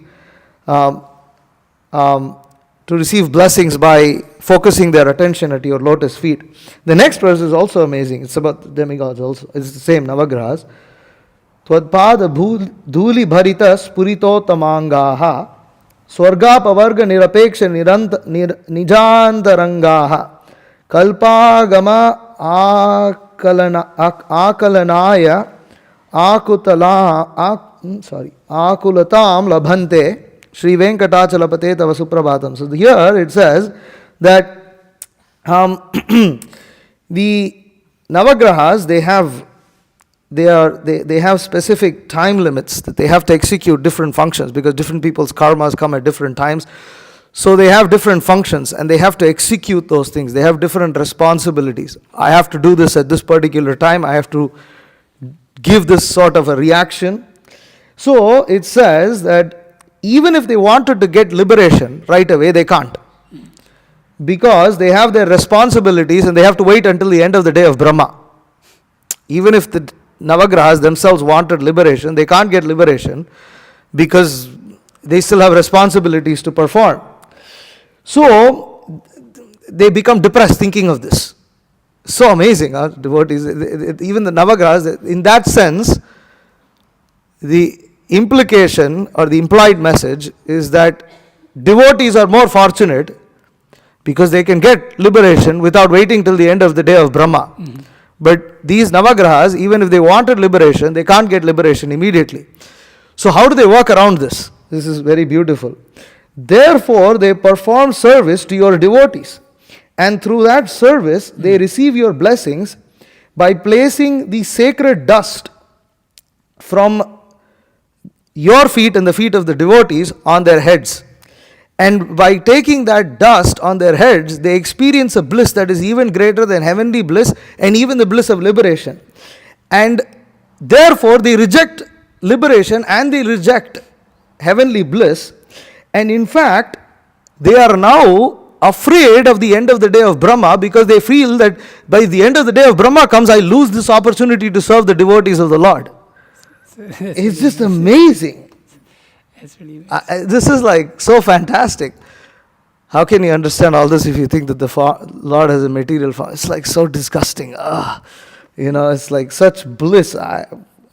blessings by focusing their attention at your lotus feet. The next verse is also amazing. It's about the demigods also. It's the same, Navagrahas. Twadpada dhuli bharita spurito tamangaha swargapavarga nirapeksha nijantarangaha kalpagama akalanaya akulatam labhante Shri Venkatachalapate Tava Suprabhatam. So here it says that the Navagrahas, they have specific time limits that they have to execute different functions because different people's karmas come at different times. So they have different functions and they have to execute those things. They have different responsibilities. I have to do this at this particular time. I have to give this sort of a reaction. So it says that even if they wanted to get liberation right away, they can't. Because they have their responsibilities and they have to wait until the end of the day of Brahma. Even if the Navagrahas themselves wanted liberation, they can't get liberation because they still have responsibilities to perform. So they become depressed thinking of this. So amazing, huh? Devotees. Even the Navagrahas, in that sense, the implication or the implied message is that devotees are more fortunate because they can get liberation without waiting till the end of the day of Brahma. Mm-hmm. But these Navagrahas, even if they wanted liberation, they can't get liberation immediately. So how do they work around this? This is very beautiful. Therefore, they perform service to your devotees. And through that service, they receive your blessings by placing the sacred dust from your feet and the feet of the devotees on their heads. And by taking that dust on their heads, they experience a bliss that is even greater than heavenly bliss and even the bliss of liberation. And therefore, they reject liberation and they reject heavenly bliss. And in fact, they are now afraid of the end of the day of Brahma because they feel that by the end of the day of Brahma comes, I lose this opportunity to serve the devotees of the Lord. It's just amazing. It's really amazing. This is like so fantastic. How can you understand all this if you think that the Lord has a material form? It's like so disgusting. It's like such bliss.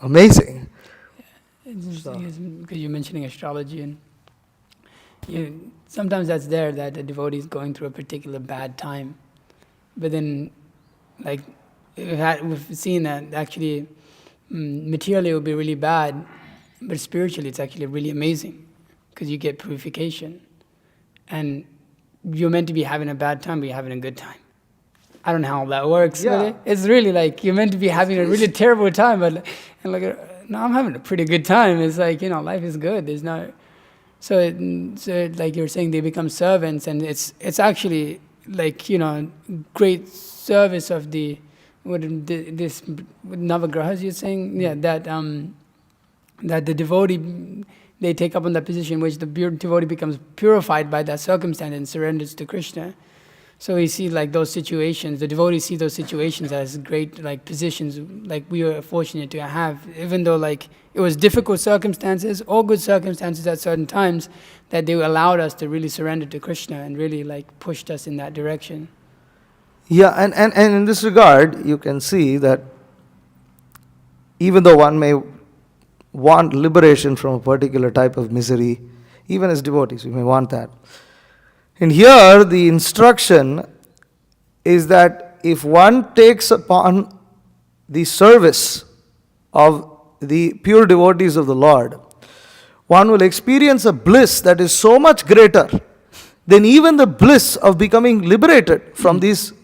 Amazing. Because you're mentioning astrology, and sometimes that's there that a devotee is going through a particular bad time. But then, like, we've seen that actually materially it will be really bad, but spiritually it's actually really amazing because you get purification. And you're meant to be having a bad time, but you're having a good time. I don't know how that works. Yeah. Really. It's really like you're meant to be having a really terrible time, but no, I'm having a pretty good time. It's like, life is good. There's no... So like you're saying, they become servants, and it's actually like, great service of this Navagrahas you're saying, that the devotee, they take up on that position which the devotee becomes purified by that circumstance and surrenders to Krishna. So we see like those situations, the devotees see those situations as great like positions like we were fortunate to have, even though like it was difficult circumstances or good circumstances at certain times, that they allowed us to really surrender to Krishna and really like pushed us in that direction. Yeah, and in this regard, you can see that even though one may want liberation from a particular type of misery, even as devotees, we may want that. And here the instruction is that if one takes upon the service of the pure devotees of the Lord, one will experience a bliss that is so much greater than even the bliss of becoming liberated from these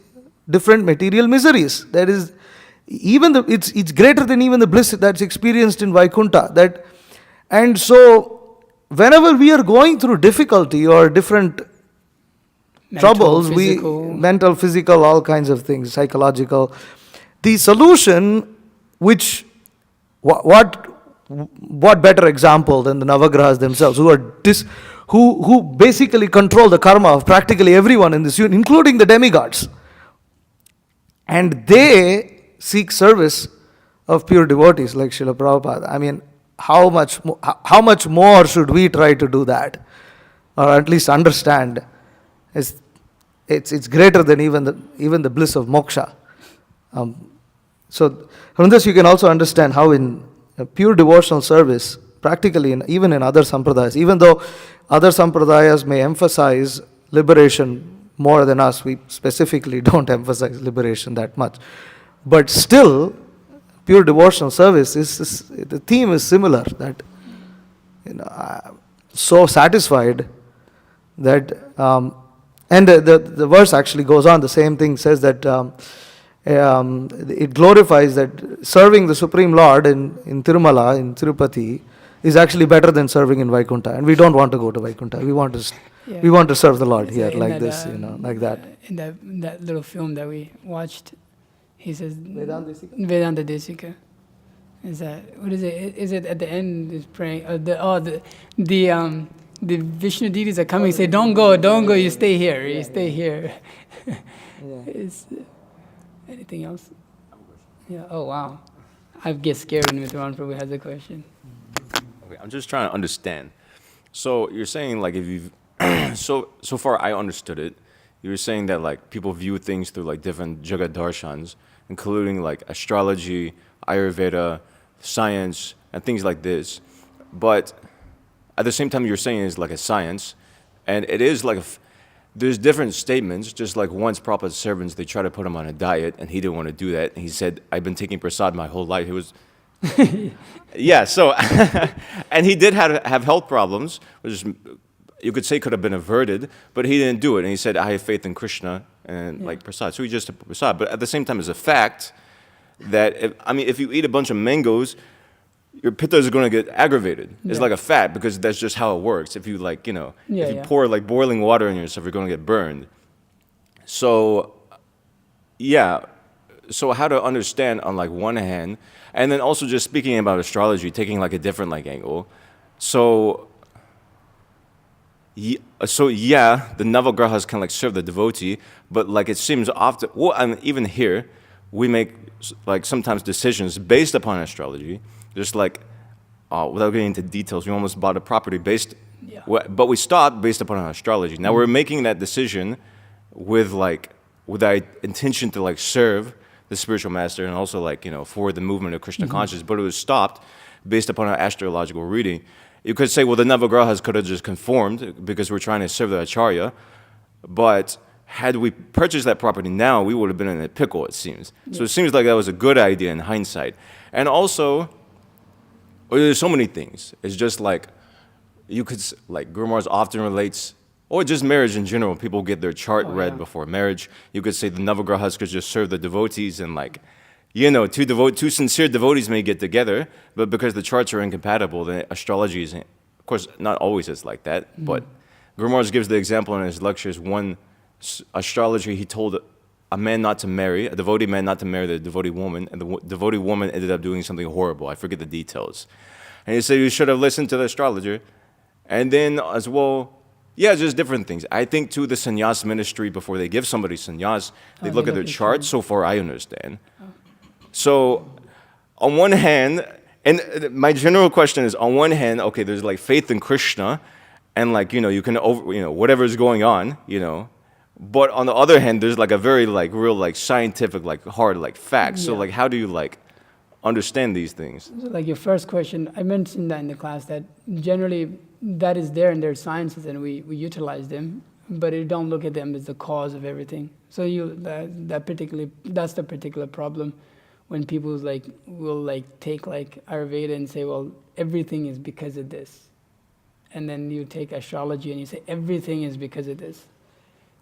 different material miseries. That is, even it's greater than even the bliss that's experienced in Vaikuntha. And so, whenever we are going through difficulty or different troubles, mental, physical, all kinds of things, psychological, the solution, which what better example than the Navagrahas themselves, who basically control the karma of practically everyone in this universe, including the demigods. And they seek service of pure devotees like Srila Prabhupada. I mean, how much more should we try to do that? Or at least understand. It's greater than even the bliss of moksha. So from this you can also understand how in pure devotional service, practically even in other sampradayas, even though other sampradayas may emphasize liberation more than us, we specifically don't emphasize liberation that much. But still, pure devotional service the theme is similar. That I'm so satisfied that, and the verse actually goes on. The same thing says that it glorifies that serving the Supreme Lord in Tirumala, in Tirupati, is actually better than serving in Vaikuntha. And we don't want to go to Vaikuntha. We want to serve the Lord here like this, like that. In that little film that we watched, he says Vedanta Desika? Vedanta Desika. Is that what is it? Is it at the end? Is praying? The Vishnu deities are coming. Say, don't go. You stay here. You stay here. Is anything else? Yeah. Oh wow. I get scared when Mithran Prabhu has a question. Okay, I'm just trying to understand. So you're saying like if you've so far I understood it, you were saying that like people view things through like different Jagat darshans, including like astrology, Ayurveda, science, and things like this. But at the same time, you're saying it's like a science, and it is like there's different statements. Just like once Prabhupada's servants, they tried to put him on a diet, and he didn't want to do that. And he said, "I've been taking prasad my whole life." He was, yeah. So, and he did have health problems, which you could say could have been averted, but he didn't do it. And he said, "I have faith in Krishna and like prasad." So he just took prasad. But at the same time, it's a fact that if you eat a bunch of mangoes, your pitta is going to get aggravated. It's like a fat because that's just how it works. If you if you pour like boiling water on yourself, you're going to get burned. So, so how to understand on like one hand, and then also just speaking about astrology, taking like a different like angle. So, the Navagrahas can like serve the devotee, but like it seems often, even here, we make like sometimes decisions based upon astrology. Just like, without getting into details, we almost bought a property but we stopped based upon astrology. Now we're making that decision with the intention to like serve the spiritual master and also like, for the movement of Krishna consciousness, but it was stopped based upon our astrological reading. You could say, well, the Navagrahas could have just conformed because we're trying to serve the Acharya, but had we purchased that property now, we would have been in a pickle, it seems. So it seems like that was a good idea in hindsight. And also, there's so many things. It's just like, you could, like Guru Maharaj often relates, or just marriage in general, people get their chart read before marriage. You could say the Navagrahas could just serve the devotees and like, two sincere devotees may get together, but because the charts are incompatible, then astrology is, of course, not always is like that, but Guru Maharaj gives the example in his lectures, one astrologer, he told a man not to marry, a devotee man not to marry the devotee woman, and the devotee woman ended up doing something horrible. I forget the details. And he said you should have listened to the astrologer. And then as well, just different things. I think too the sannyas ministry, before they give somebody sannyas, they look at their chart. So far I understand. So on one hand, and my general question is, on one hand, okay, there's like faith in Krishna, and like, you can whatever's going on, But on the other hand, there's like a very like real like scientific like hard like facts. So like how do you like understand these things? So like your first question, I mentioned that in the class that generally that is there in their sciences and we utilize them, but we don't look at them as the cause of everything. So that's the particular problem when people will take Ayurveda and say, well, everything is because of this. And then you take astrology and you say everything is because of this.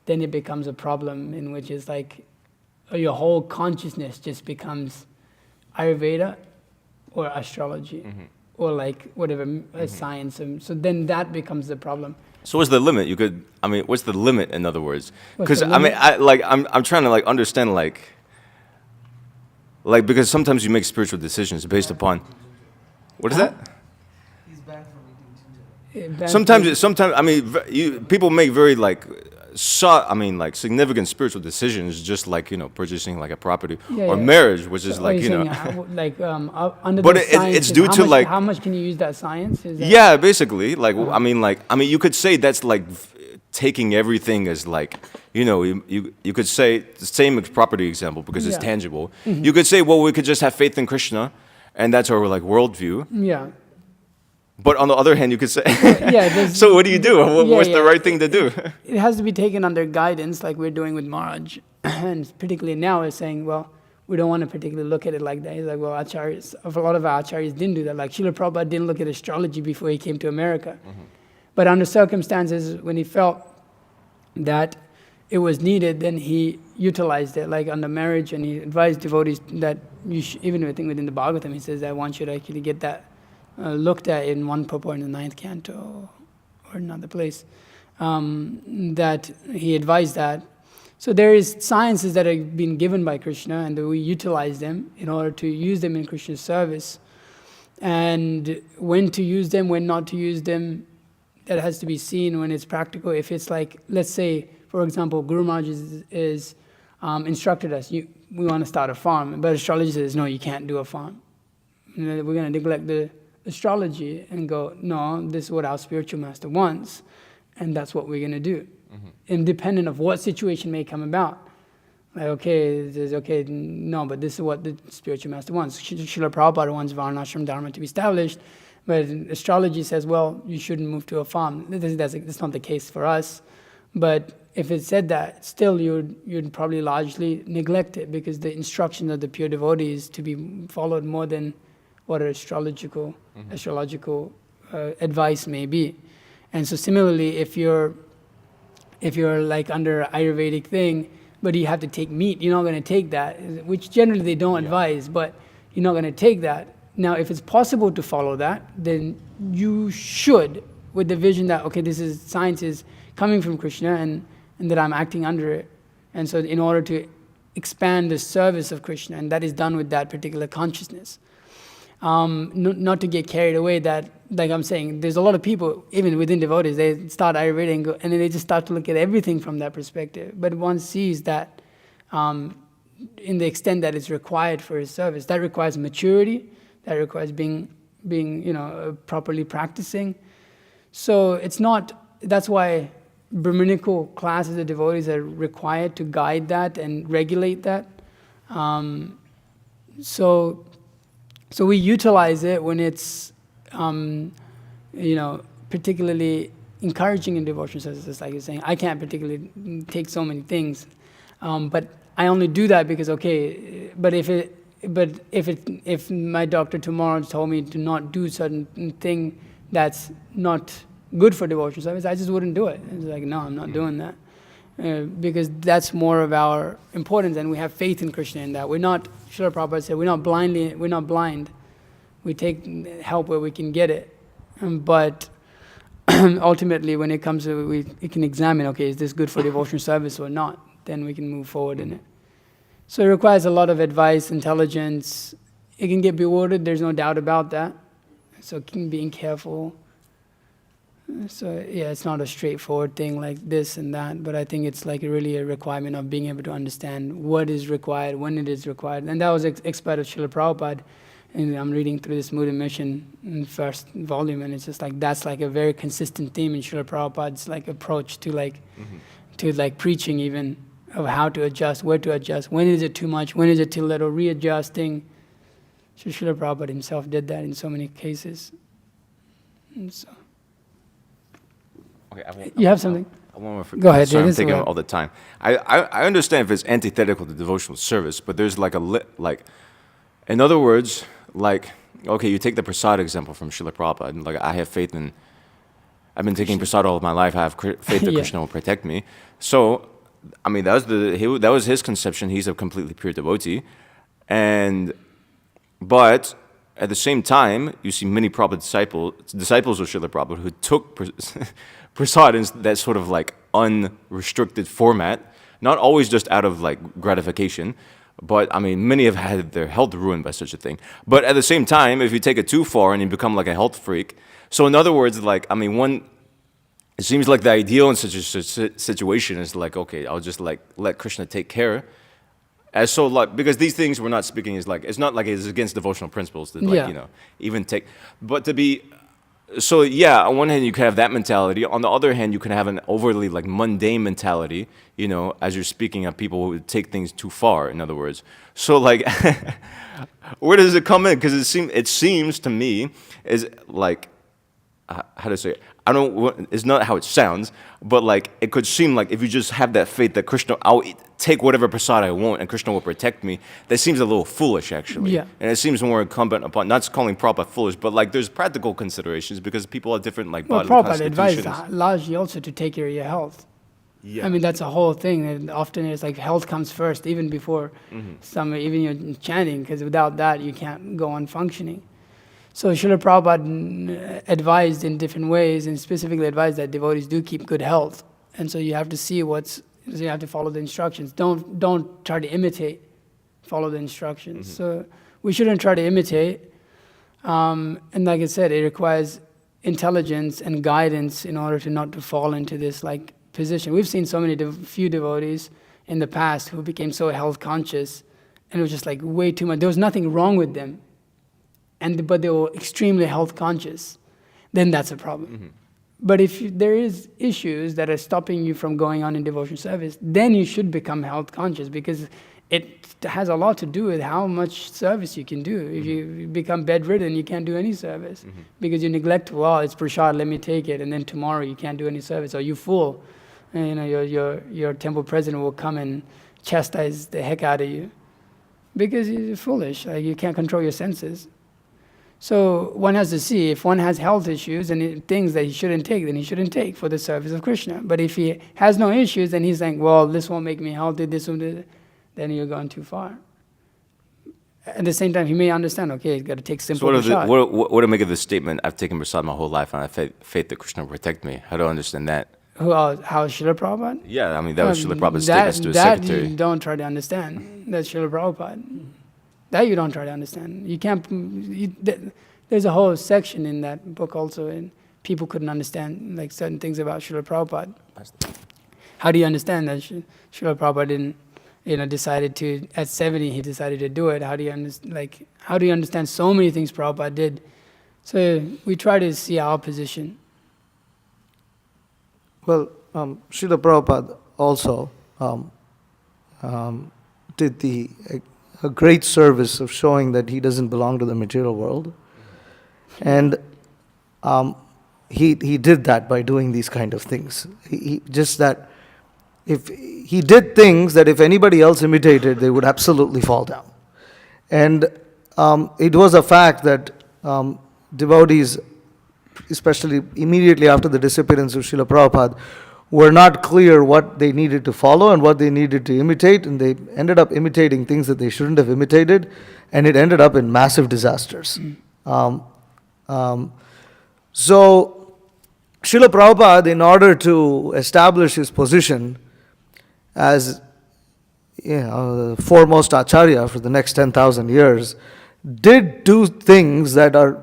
Then it becomes a problem in which it's like your whole consciousness just becomes Ayurveda or astrology or like whatever science. So then that becomes the problem. So what's the limit? What's the limit in other words? Because I'm trying to like understand like because sometimes you make spiritual decisions based upon, what is that? Sometimes people make very like significant spiritual decisions, just like, purchasing like a property Yeah, or yeah. marriage, which is So like, are you saying, under But the it's sciences, due to, like- how much can you use that science? Is that, yeah, basically, like, you could say that's like taking everything as like, you could say the same property example because it's Yeah. tangible. You could say, well, we could just have faith in Krishna, and that's our like worldview. Yeah. But on the other hand, you could say, Yeah. so what do you do? What's the yeah. right thing to do? It has to be taken under guidance, like we're doing with Maharaj. And particularly now we're saying, well, we don't want to particularly look at it like that. He's like, well, acharyas, a lot of our acharyas didn't do that. Like Srila Prabhupada didn't look at astrology before he came to America. But under circumstances, when he felt that it was needed, then he utilized it, like under marriage, and he advised devotees that even I think within the Bhagavatam, he says that one should actually get that looked at in one purport in the 9th canto or another place, that he advised that. So there is sciences that have been given by Krishna, and that we utilize them in order to use them in Krishna's service. And when to use them, when not to use them, that has to be seen when it's practical. If it's like, let's say, for example, Guru Maharaj is instructed us, we want to start a farm, but astrology says, no, you can't do a farm. We're going to neglect the astrology and go, no, this is what our spiritual master wants, and that's what we're going to do. Independent of what situation may come about. Like, okay, no, but this is what the spiritual master wants. Srila Prabhupada wants Varnashram Dharma to be established, but astrology says, well, you shouldn't move to a farm. That's not the case for us. But if it said that, still you'd probably largely neglect it, because the instructions of the pure devotees to be followed more than what astrological advice may be. And so similarly, if you're like under Ayurvedic thing, but you have to take meat, you're not going to take that, which generally they don't advise, but you're not going to take that. Now, if it's possible to follow that, then you should, with the vision that, okay, science is coming from Krishna, and that I'm acting under it. And so in order to expand the service of Krishna, and that is done with that particular consciousness. Not to get carried away that, like I'm saying, there's a lot of people, even within devotees, they start Ayurveda and then they just start to look at everything from that perspective. But one sees that in the extent that it's required for his service, that requires maturity, that requires being properly practicing. So it's not, that's why Brahminical classes of devotees are required to guide that and regulate that. So we utilize it when it's, particularly encouraging in devotional services, like you're saying. I can't particularly take so many things, but I only do that because, okay, if my doctor tomorrow told me to not do certain thing that's not good for devotional service, I just wouldn't do it. It's like, no, I'm not doing that. Because that's more of our importance, and we have faith in Krishna in that. We're not, Srila Prabhupada said, we're not blind. We take help where we can get it. But ultimately, when it comes to, we can examine, okay, is this good for devotional service or not? Then we can move forward in it. So it requires a lot of advice, intelligence. It can get bewildered, there's no doubt about that. So being careful. So yeah, it's not a straightforward thing like this and that, but I think it's like really a requirement of being able to understand what is required, when it is required. And that was expert of Srila Prabhupada. And I'm reading through this Mood and Mission in first volume, and it's just like, that's like a very consistent theme in Srila Prabhupada's like approach to like, to like preaching even, of how to adjust, where to adjust, when is it too much, when is it too little, readjusting. So Srila Prabhupada himself did that in so many cases. And so. Okay, You have something? I want to Go ahead, sorry, Jay, I'm this is thinking what- all the time. I understand if it's antithetical to devotional service, but there's like in other words, like, okay, you take the prasad example from Srila Prabhupada, and like, I have faith in, I've been taking prasad all of my life, I have faith that Yeah. Krishna will protect me. So, I mean, that was his conception, he's a completely pure devotee. But at the same time, you see many Prabhupada disciples of Srila Prabhupada who took prasad in that sort of like unrestricted format, not always just out of like gratification, but I mean, many have had their health ruined by such a thing. But at the same time, if you take it too far and you become like a health freak, so in other words, like, I mean, it seems like the ideal in such a situation is like, okay, I'll just like let Krishna take care. As so like, because these things we're not speaking is like, it's not like it's against devotional principles to like, Yeah. you know, even take, but to be, so yeah, on one hand you can have that mentality. On the other hand, you can have an overly like mundane mentality, you know, as you're speaking of people who take things too far, in other words. So like, where does it come in? Because it seems to me is like, how to say it? I don't. It's not how it sounds, but like it could seem like if you just have that faith that Krishna, I'll take whatever prasad I want and Krishna will protect me. That seems a little foolish, actually. Yeah. And it seems more incumbent upon not calling Prabhupada foolish, but like there's practical considerations because people have different like Well, bodily Prabhupada advised constitutions. largely also to take care of your health. Yeah. I mean, that's a whole thing. And often it's like health comes first, even before even your chanting, because without that, you can't go on functioning. So Srila Prabhupada advised in different ways, and specifically advised that devotees do keep good health. And so you have to see so you have to follow the instructions. Don't try to imitate, follow the instructions. So we shouldn't try to imitate. And like I said, it requires intelligence and guidance in order to not to fall into this like position. We've seen so many few devotees in the past who became so health conscious, and it was just like way too much. There was nothing wrong with them, but they were extremely health conscious. Then that's a problem. But if there is issues that are stopping you from going on in devotion service, then you should become health conscious, because it has a lot to do with how much service you can do. If you become bedridden, you can't do any service because you neglect, well, it's prasad, let me take it, and then tomorrow you can't do any service, or you fool. And, you know, your temple president will come and chastise the heck out of you because you're foolish. Like, you can't control your senses. So one has to see, if one has health issues and things that he shouldn't take, then he shouldn't take for the service of Krishna. But if he has no issues, then he's saying, well, this won't make me healthy, this won't do, then you're going too far. At the same time, he may understand, okay, he's got to take simple prasad. What do I make of this statement? I've taken prasad my whole life and I have faith that Krishna will protect me. How do I understand that? How Srila Prabhupada? Yeah, I mean, that was Srila Prabhupada's statement to his secretary. That you don't try to understand. That's Srila Prabhupada. That you don't try to understand. You can't. There's a whole section in that book also, and people couldn't understand like certain things about Srila Prabhupada. How do you understand that Srila Prabhupada didn't, decided to, at 70 he decided to do it? How do you understand so many things Prabhupada did? So we try to see our position. Well, Srila Prabhupada also did a great service of showing that he doesn't belong to the material world. And he did that by doing these kind of things. He just that if he did things that if anybody else imitated, they would absolutely fall down. And it was a fact that devotees, especially immediately after the disappearance of Srila Prabhupada, were not clear what they needed to follow and what they needed to imitate, and they ended up imitating things that they shouldn't have imitated, and it ended up in massive disasters. So, Srila Prabhupada, in order to establish his position as the foremost acharya for the next 10,000 years, did do things that are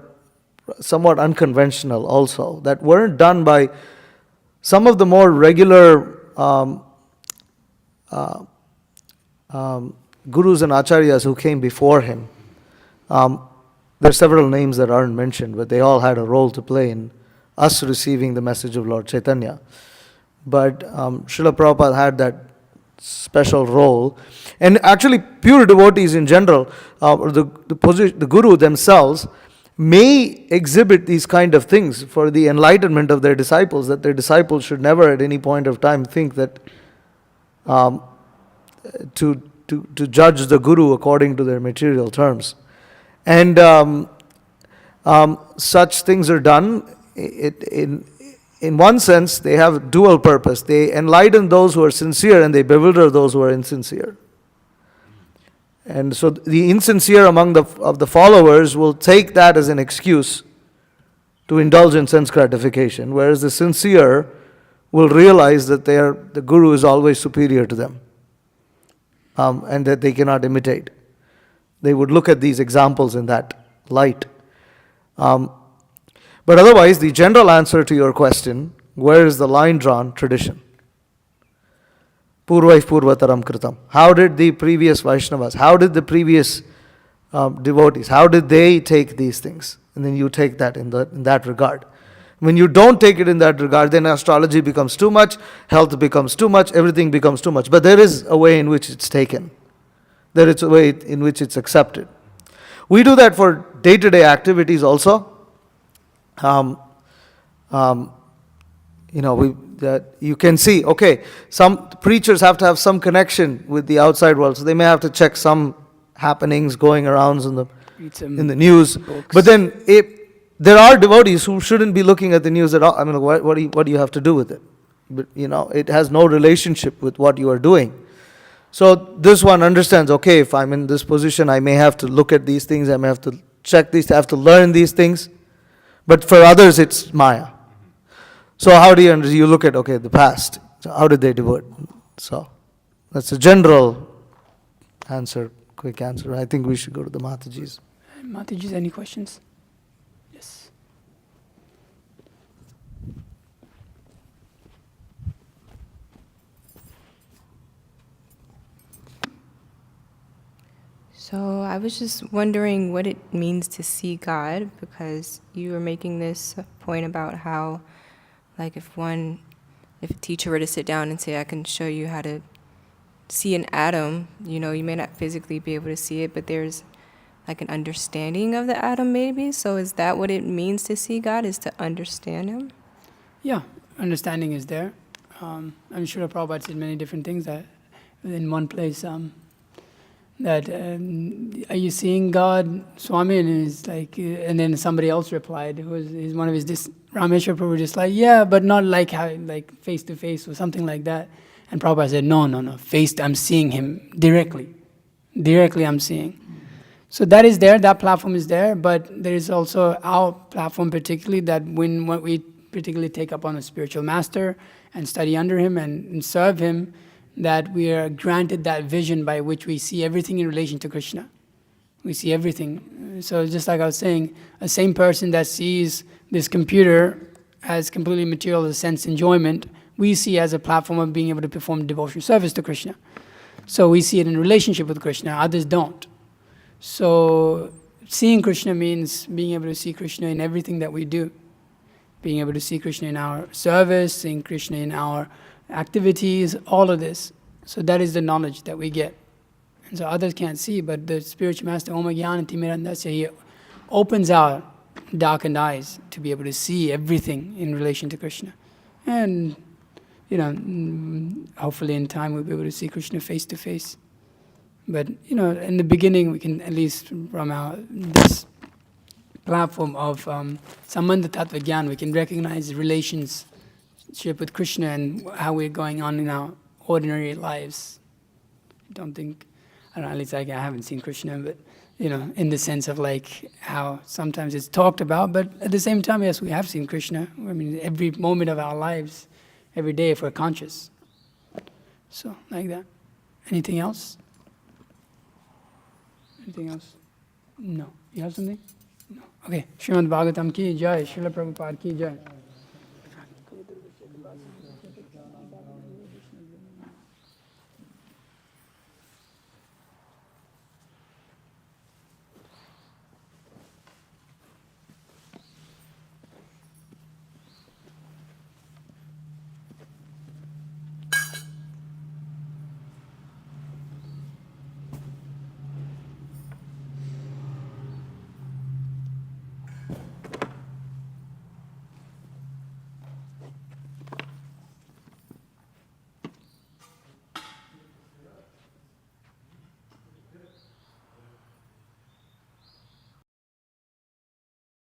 somewhat unconventional also, that weren't done by some of the more regular gurus and acharyas who came before him. There are several names that aren't mentioned, but they all had a role to play in us receiving the message of Lord Chaitanya. But Srila Prabhupada had that special role. And actually, pure devotees in general, or the guru themselves, may exhibit these kind of things for the enlightenment of their disciples, that their disciples should never at any point of time think that to judge the guru according to their material terms. And such things are done. In one sense, they have dual purpose. They enlighten those who are sincere and they bewilder those who are insincere. And so the insincere among the followers will take that as an excuse to indulge in sense gratification, whereas the sincere will realize that the guru is always superior to them, and that they cannot imitate. They would look at these examples in that light. But otherwise, the general answer to your question Where is the line drawn? Tradition. Purvai Purvataram Kritam. How did the previous Vaishnavas, how did the previous devotees, how did they take these things? And then you take that in that regard. When you don't take it in that regard, then astrology becomes too much, health becomes too much, everything becomes too much. But there is a way in which it's taken. There is a way in which it's accepted. We do that for day-to-day activities also. You can see, okay, some preachers have to have some connection with the outside world, so they may have to check some happenings going around in the news. Books. But then there are devotees who shouldn't be looking at the news at all. I mean, what do you have to do with it? But, it has no relationship with what you are doing. So this one understands, okay, if I'm in this position, I may have to look at these things, I may have to check these, I have to learn these things. But for others, it's Maya. So how do you look at, okay, the past? So how did they do it? So that's a general answer, quick answer. I think we should go to the Matajis. Matajis, any questions? Yes. So I was just wondering what it means to see God, because you were making this point about how, like, if a teacher were to sit down and say, I can show you how to see an atom, you may not physically be able to see it, but there's like an understanding of the atom maybe. So is that what it means to see God, is to understand Him? Yeah, understanding is there. I'm sure Prabhupada said many different things that in one place, that are you seeing God, Swami? And he's like, and then somebody else replied, he's one of his Rameshwar Prabhu, just like, yeah, but not like how, like face to face or something like that. And Prabhupada said, no, I'm seeing him directly. Directly I'm seeing. So that is there, that platform is there, but there is also our platform particularly, that when we particularly take up on a spiritual master and study under him and serve him, that we are granted that vision by which we see everything in relation to Krishna. We see everything. So just like I was saying, a same person that sees this computer as completely material, as sense enjoyment, we see as a platform of being able to perform devotional service to Krishna. So we see it in relationship with Krishna, others don't. So seeing Krishna means being able to see Krishna in everything that we do. Being able to see Krishna in our service, seeing Krishna in our activities, all of this. So that is the knowledge that we get. And so others can't see, but the spiritual master, Om Jnana Timirandasya, he opens our darkened eyes to be able to see everything in relation to Krishna. And, hopefully in time we'll be able to see Krishna face to face. But, in the beginning we can, at least from this platform of Sambandha Tattva Gyan, we can recognize the relationship with Krishna and how we're going on in our ordinary lives. At least I haven't seen Krishna, but, in the sense of like how sometimes it's talked about, but at the same time, yes, we have seen Krishna. I mean, every moment of our lives, every day if we're conscious. So, like that. Anything else? Anything else? No. You have something? No. Okay. Srimad Bhagavatam ki jai, Srila Prabhupada ki jai.